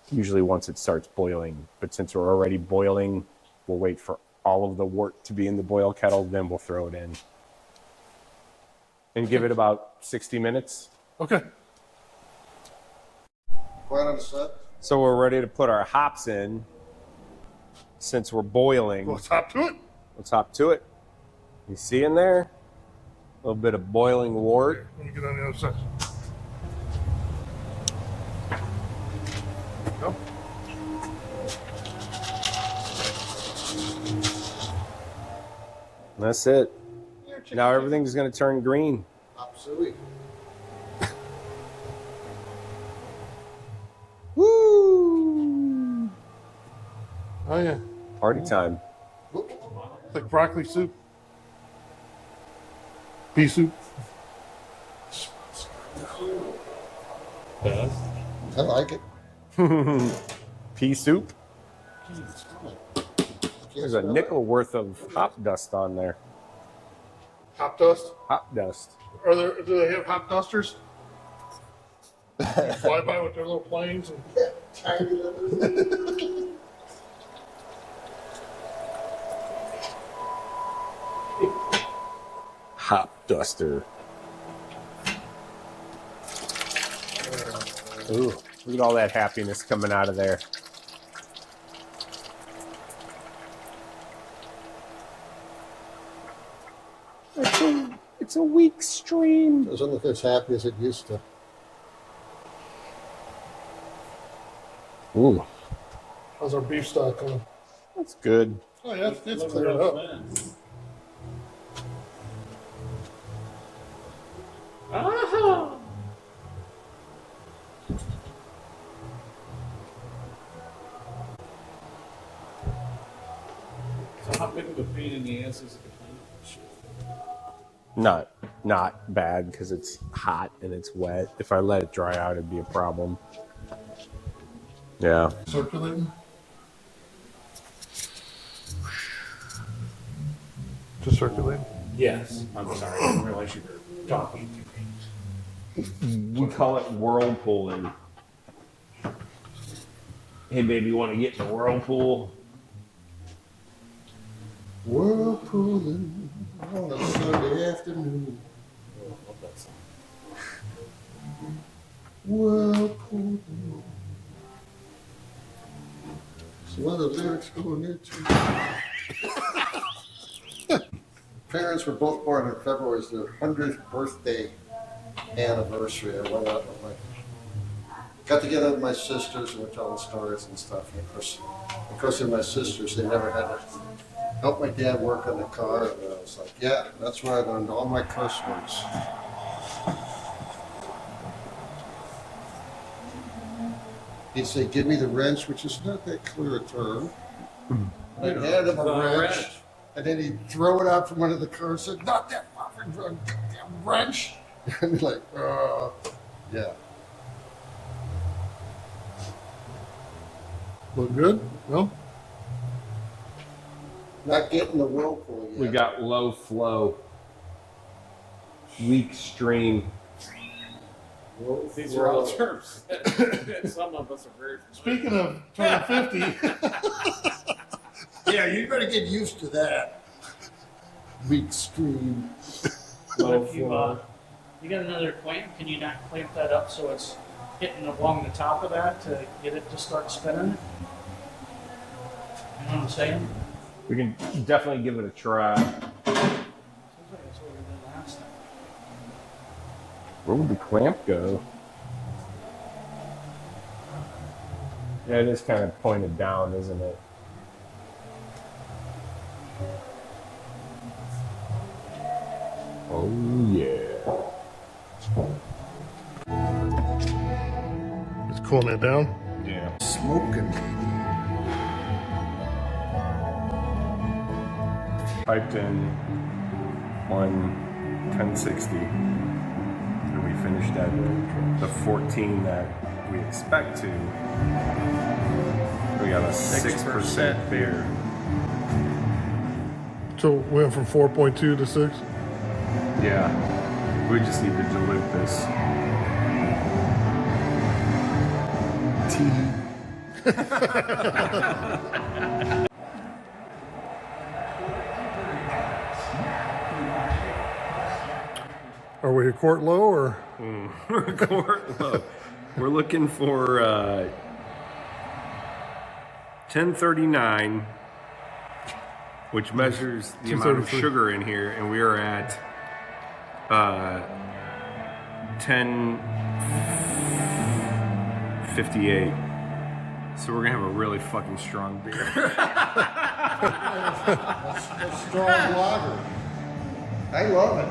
usually once it starts boiling. But since we're already boiling, we'll wait for all of the wort to be in the boil kettle, then we'll throw it in. And give it about 60 minutes. Okay. Quiet on the set. So we're ready to put our hops in. Since we're boiling, Let's hop to it. let's hop to it. You see in there? A little bit of boiling wort. Let me get on the other side. Go. That's it. Now everything's going to turn green. Absolutely. Woo! Oh yeah, Party time. it's like broccoli soup, pea soup. I like it. Pea soup. It's good. There's a nickel worth of hop dust on there. Hop dust. Hop dust. Do they have hop dusters? Fly by with their little planes. And... Tiny little. Hop duster. Ooh, look at all that happiness coming out of there. It's a weak stream. Doesn't look as happy as it used to. Ooh, How's our beef stock going? that's good. Oh yeah, it's cleared up. Ah! So how big of a pain in the ass is it? Not bad because it's hot and it's wet. If I let it dry out, it'd be a problem. Yeah. Circulating. Just circulating. Yes. I'm sorry. I didn't realize you were talking. We call it whirlpooling. Hey, baby, want to get in the whirlpool? Whirlpooling on a Sunday afternoon. Whirlpooling. So what are the lyrics going into? Parents were both born in February. It's their 100th birthday anniversary. I went out with got together with my sisters and we're telling stories and stuff. And of course, in my sisters, they never had to help my dad work on the car. And I was like, yeah, that's where I learned all my curse words. He'd say, give me the wrench, which is not that clear a term. I'd hand him a wrench, and then he'd throw it out from under the car and said, not that fucking goddamn wrench. And he's like, yeah. Look good? No? Not getting the whirlpool yet. We got low flow, weak stream. These are all terms. Some of us are very. Speaking of turning 50, Yeah, you're going to get used to that. Weak stream. But if you got another clamp, can you not clamp that up so it's hitting along the top of that to get it to start spinning? You know what I'm saying? We can definitely give it a try. Seems like that's what we did last time. Where would the clamp go? Yeah, it is kind of pointed down, isn't it? Oh, yeah. it's cooling it down. Yeah. Smoking. Piped in on 1060. And we finished at the 14 that we expect to. We got a 6% beer. So we went from 4.2 to 6. Yeah. We just need to dilute this. Are we a quart low or? Quart low. We're looking for 1039, which measures the amount of 233. sugar in here, and we are at 1058. So we're gonna have a really fucking strong beer. A strong lager. I love it.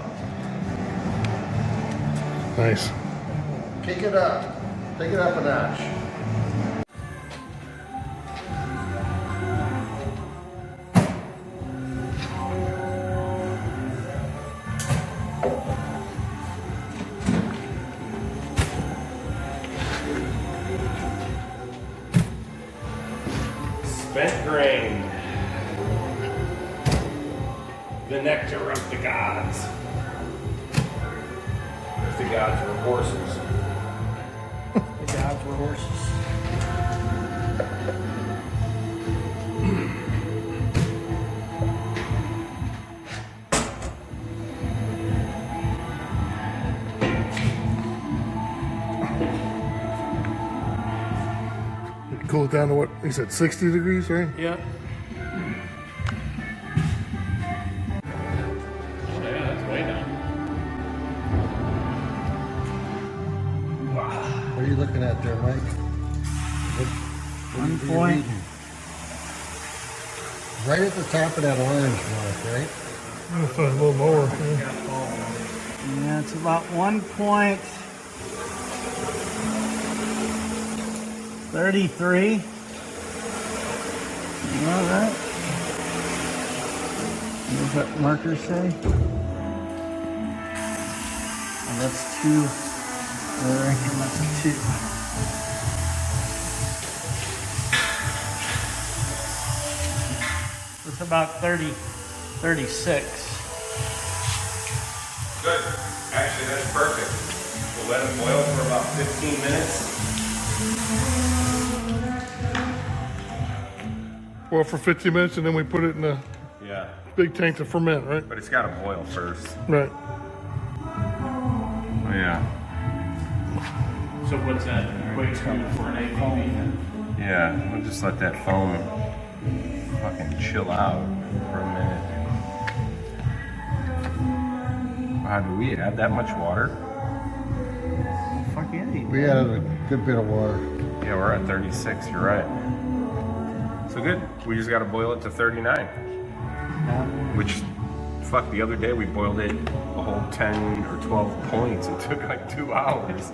Nice. Kick it up. Take it up a notch. Spent grain. The nectar of the gods. If the gods were horses. The gods were horses. Cool it down to what he said, 60 degrees, right? Yeah. Oh yeah, that's way down. What are you looking at there, Mike? What are you reading? Right at the top of that orange mark, right? I'm gonna find a little lower. Yeah. Yeah, it's about 1.33. All right. What does that marker say? Oh, that's 2. There, and that's a 2. It's about 36. Good. Actually, that's perfect. We'll let them boil for about 15 minutes. Well, for 15 minutes, and then we put it in a Yeah. big tank to ferment, right? But it's got to boil first. Right. Oh, yeah. So what's that equate to for an ABV? Yeah, we'll just let that foam fucking chill out for a minute. Wow, do we add that much water? Fuck yeah. We added a good bit of water. Yeah, we're at 36, you're right. So good. We just got to boil it to 39. Which, fuck, the other day we boiled it a whole 10 or 12 points. It took like 2 hours.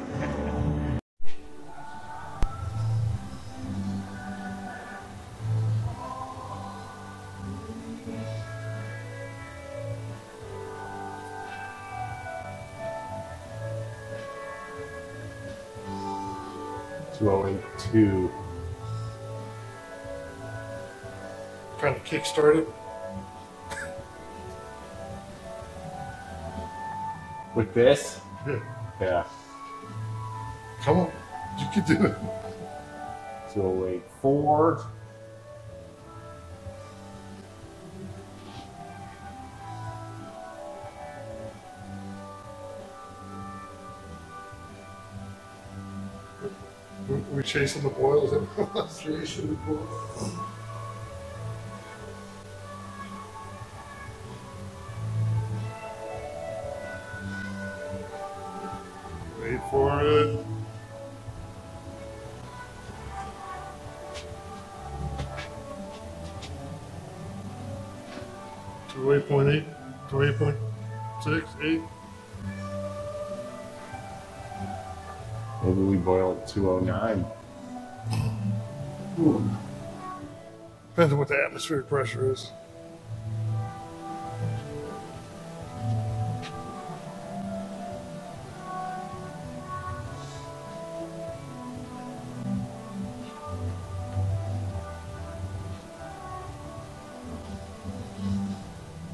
$2.02. Trying to kickstart it. With this? Yeah. Yeah. Come on. You can do it. 2.04. We're chasing the boils. Chasing the boils. Wait for it. To 8.8, to 8.6, 8. Maybe we boil at 209. Depends on what the atmospheric pressure is.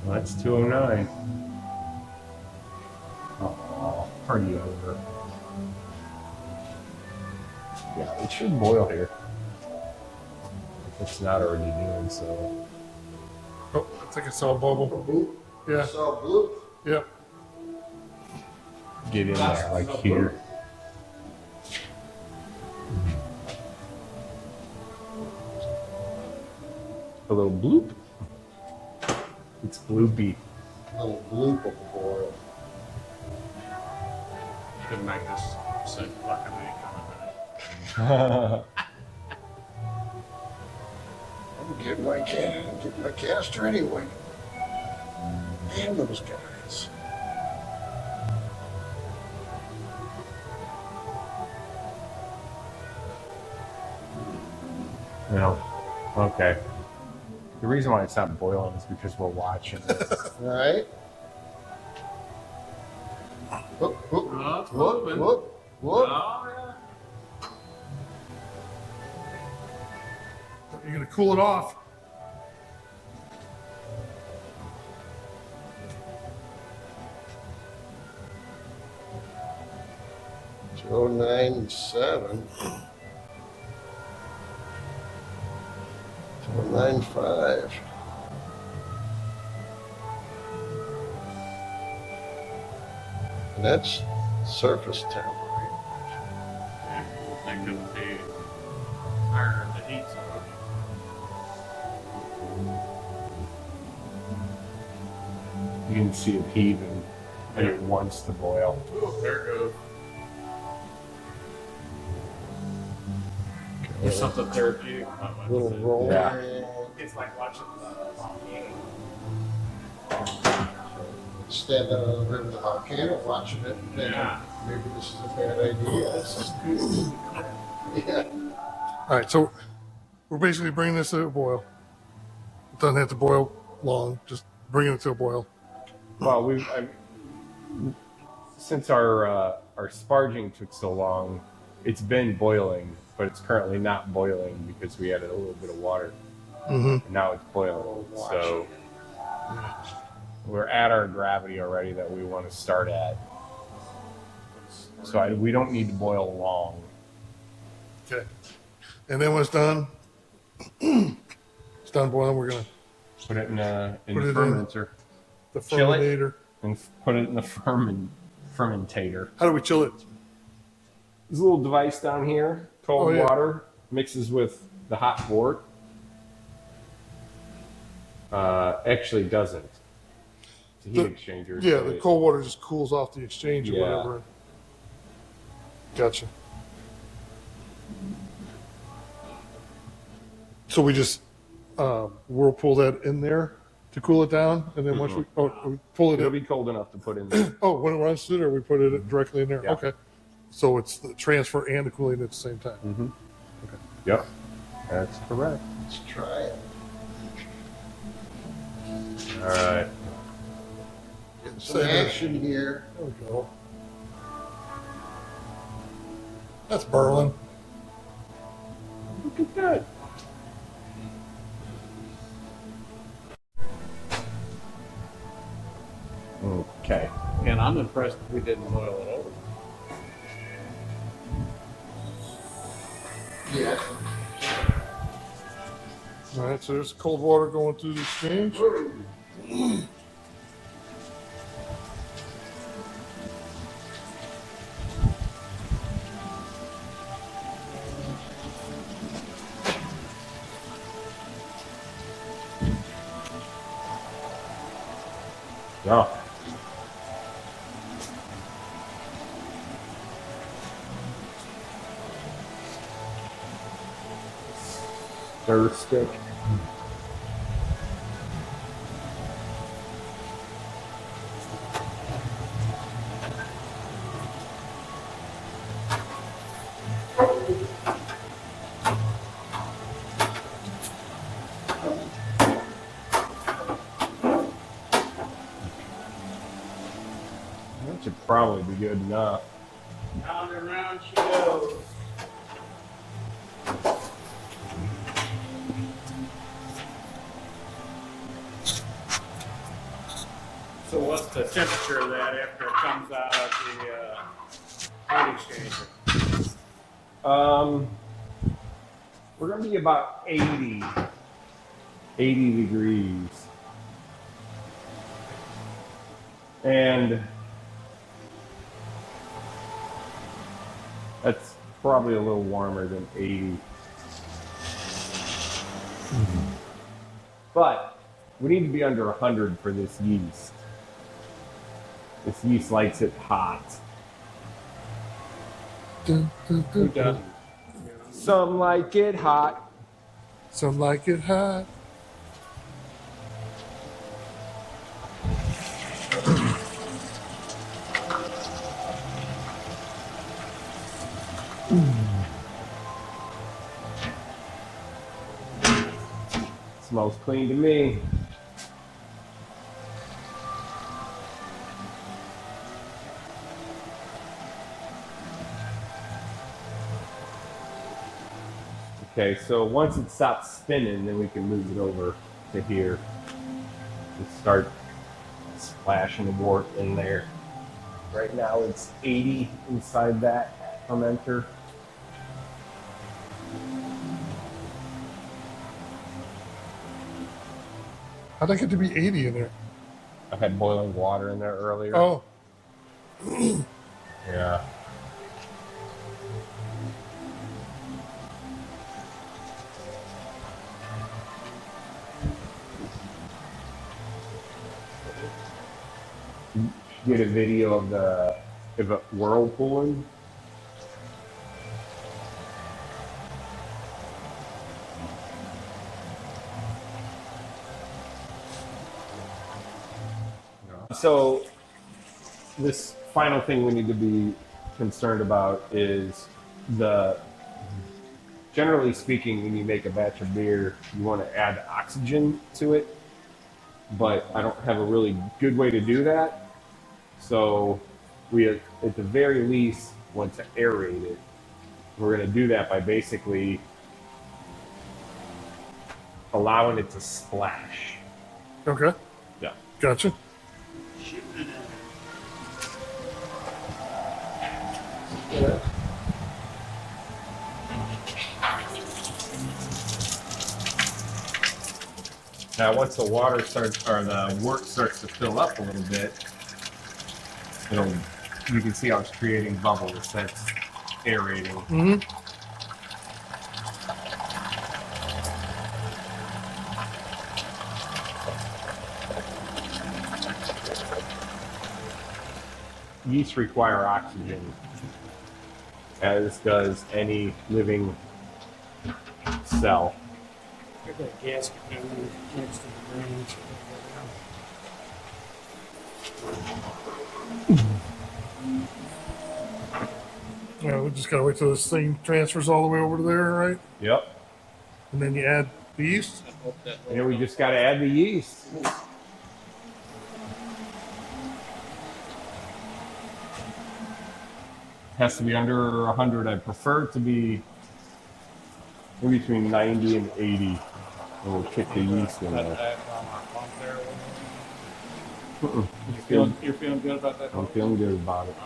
Well, that's 209. Oh, party over. Yeah, it should boil here. If it's not already doing so. Oh, I think I saw a bubble. Yeah. Saw blue. Yep. Get in there, like here. A little bloop. It's bloopy. A little bloop of the boil. Could make this sick fucking me coming I'm getting my caster anyway. Damn those guys. No. Okay. The reason why it's not boiling is because we're watching. All right. Whoop, whoop, Oh, it's whoop, moving. whoop, whoop. Oh, yeah. You're gonna cool it off. It's 097. 095. And that's surface temp. Yeah, that could be higher in the heat zone. You can see it heaving, and it wants to boil. Oh, there it goes. There's something therapeutic about it. Little roll. Yeah. It's like watching the volcano. Standing on the rim of the volcano watching it and thinking, Yeah. maybe this is a bad idea. This is good. Yeah. All right, so we're basically bringing this to a boil. It doesn't have to boil long, just bringing it to a boil. Well, since our sparging took so long, it's been boiling, but it's currently not boiling because we added a little bit of water. Mm-hmm. And now it's boiling. So we're at our gravity already that we want to start at. So we don't need to boil long. Okay. And then when it's done, it's done boiling, we're gonna Put it in the Put it in. fermenter the Chill it. fermentator. and put it in the fermentator. How do we chill it? There's a little device down here, cold Oh, yeah. water, mixes with the hot wort. Actually doesn't. It's a heat exchanger. Yeah, so the it- cold water just cools off the exchange or Yeah. whatever. Gotcha. So we just whirlpool that in there to cool it down, and then once we pull it It'll in. be cold enough to put in there. Oh, when it runs through there, we put it directly in there. Yeah. Okay. So it's the transfer and the cooling at the same time. Yep. That's correct. Let's try it. All right. Getting some action here. There we go. That's Berlin. Look at that. Okay. And I'm impressed we didn't boil it over. Yeah. All right, so there's cold water going through the exchange. Yeah. Stir stick. That should probably be good enough. Round and round she goes. So what's the temperature of that after it comes out of the heat exchanger? We're gonna be about 80 degrees. And that's probably a little warmer than 80. But we need to be under 100 for this yeast. This yeast likes it hot. Dun, dun, Who dun, dun. doesn't? Some like it hot. Some like it hot. Smells clean to me. Okay, so once it stops spinning, then we can move it over to here and start splashing the wort in there. Right now it's 80 inside that fermenter. How'd I get to be 80 in there? I had boiling water in there earlier. Oh, Yeah. Get a video of it whirlpooling. So this final thing we need to be concerned about is generally speaking, when you make a batch of beer, you want to add oxygen to it, but I don't have a really good way to do that. So we, at the very least, want to aerate it. We're going to do that by basically allowing it to splash. okay. Yeah. Gotcha. Now, once the water starts, or the wort starts to fill up a little bit, you can see how it's creating bubbles. That's aerating. Mm-hmm. Yeast require oxygen, as does any living cell. Got that gasket down there next to the range. Yeah, we just gotta wait till this thing transfers all the way over to there, right? Yep. And then you add the yeast. And we just got to add the yeast. Has to be under 100. I prefer it to be in between 90 and 80. And we'll kick the yeast in there. You're feeling good about that? I'm feeling good about it.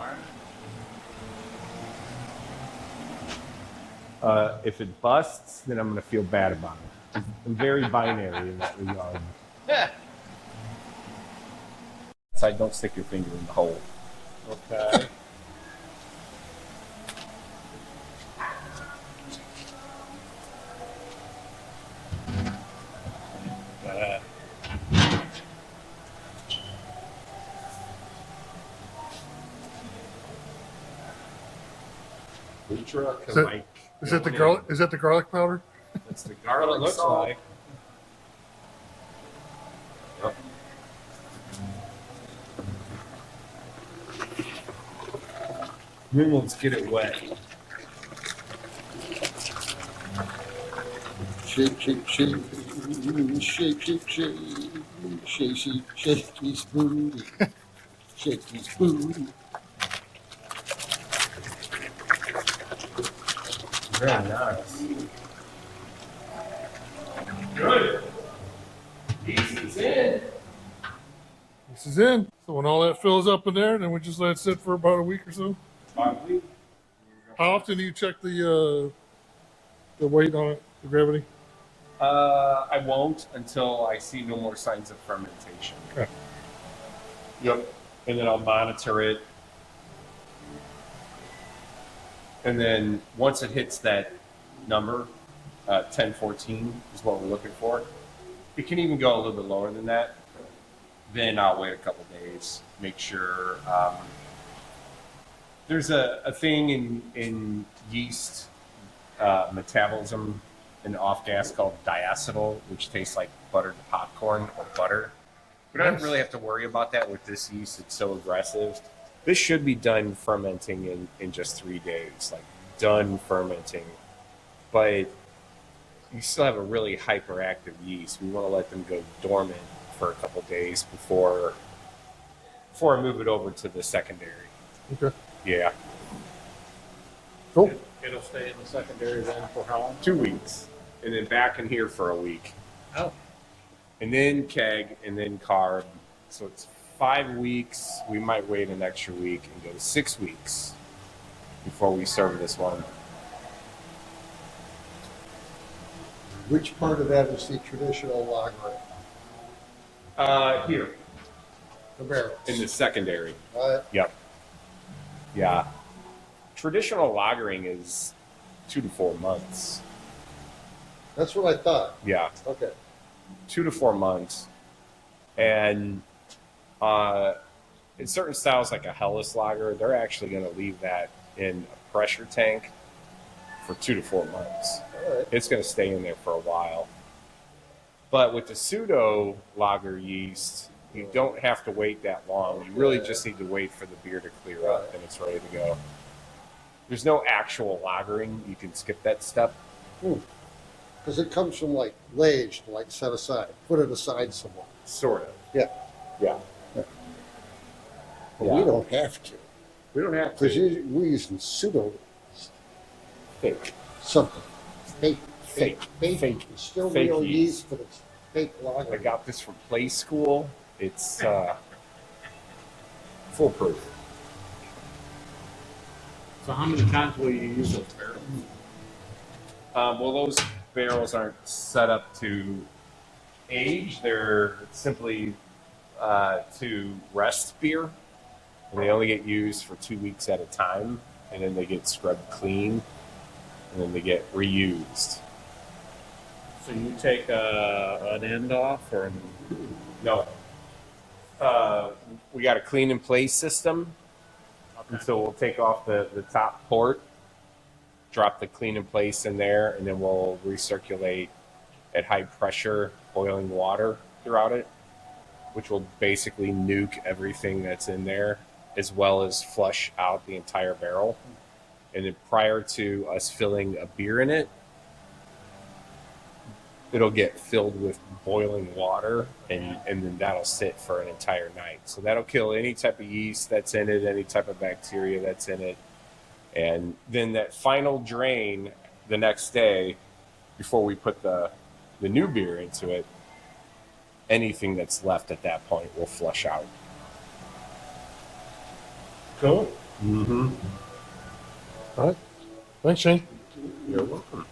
If it busts, then I'm going to feel bad about it. I'm very binary in that regard. So don't stick your finger in the hole. Okay. Ultra Is that the garlic? Is that the garlic powder? That's the What it garlic looks salt. like. Yep. Then let's get it wet. Shake, shake, shake, shake, shake, shake, shake, shake, shake his booty, shake his booty. Very nice. Good. Yeast is in. This is in. So when all that fills up in there, then we just let it sit for about a week or so. Probably. How often do you check the weight on it, the gravity? I won't until I see no more signs of fermentation. Okay. Yep. And then I'll monitor it. And then once it hits that number, 1014 is what we're looking for. It can even go a little bit lower than that. Then I'll wait a couple days, make sure. There's a thing in yeast metabolism and off gas called diacetyl, which tastes like buttered popcorn or butter. We don't really have to worry about that with this yeast. It's so aggressive. This should be done fermenting in just 3 days, like done fermenting. But you still have a really hyperactive yeast. We want to let them go dormant for a couple days before I move it over to the secondary. Okay. Yeah. Cool. It'll stay in the secondary then for how long? 2 weeks, and then back in here for a week, Oh, and then keg, and then carb. So it's 5 weeks. We might wait an extra week and go to 6 weeks before we serve this one. Which part of that is the traditional lagering? Here The barrels. in the secondary. Right. Yep. Yeah. Traditional lagering is 2 to 4 months. That's what I thought. Yeah. Okay. 2 to 4 months. And in certain styles, like a Hellas lager, they're actually going to leave that in a pressure tank for 2 to 4 months. All right. It's going to stay in there for a while. But with the pseudo lager yeast, you don't have to wait that long. You really just need to wait for the beer to clear up and it's ready to go. There's no actual lagering. You can skip that step. Because it comes from like aged, like set aside, put it aside somewhere. Sort of. Yeah. Yeah. But Yeah. we don't have to. We don't have Because to. we're using pseudo Fake. something. Fake. Fake. Fake. It's still Fake real yeast. yeast, but it's fake lager. I got this from Play School. It's foolproof. so how many times will you use those barrels? Well, those barrels aren't set up to age. They're simply to rest beer. And they only get used for 2 weeks at a time. And then they get scrubbed clean. And then they get reused. So you take an end off or No. We got a clean in place system. And so we'll take off the top port, drop the clean in place in there, and then we'll recirculate at high pressure boiling water throughout it, which will basically nuke everything that's in there, as well as flush out the entire barrel. And then prior to us filling a beer in it, it'll get filled with boiling water, and then that'll sit for an entire night. So that'll kill any type of yeast that's in it, any type of bacteria that's in it. And then that final drain the next day, before we put the new beer into it, anything that's left at that point will flush out. Cool. Mm-hmm. All right. Thanks, Shane. You're welcome.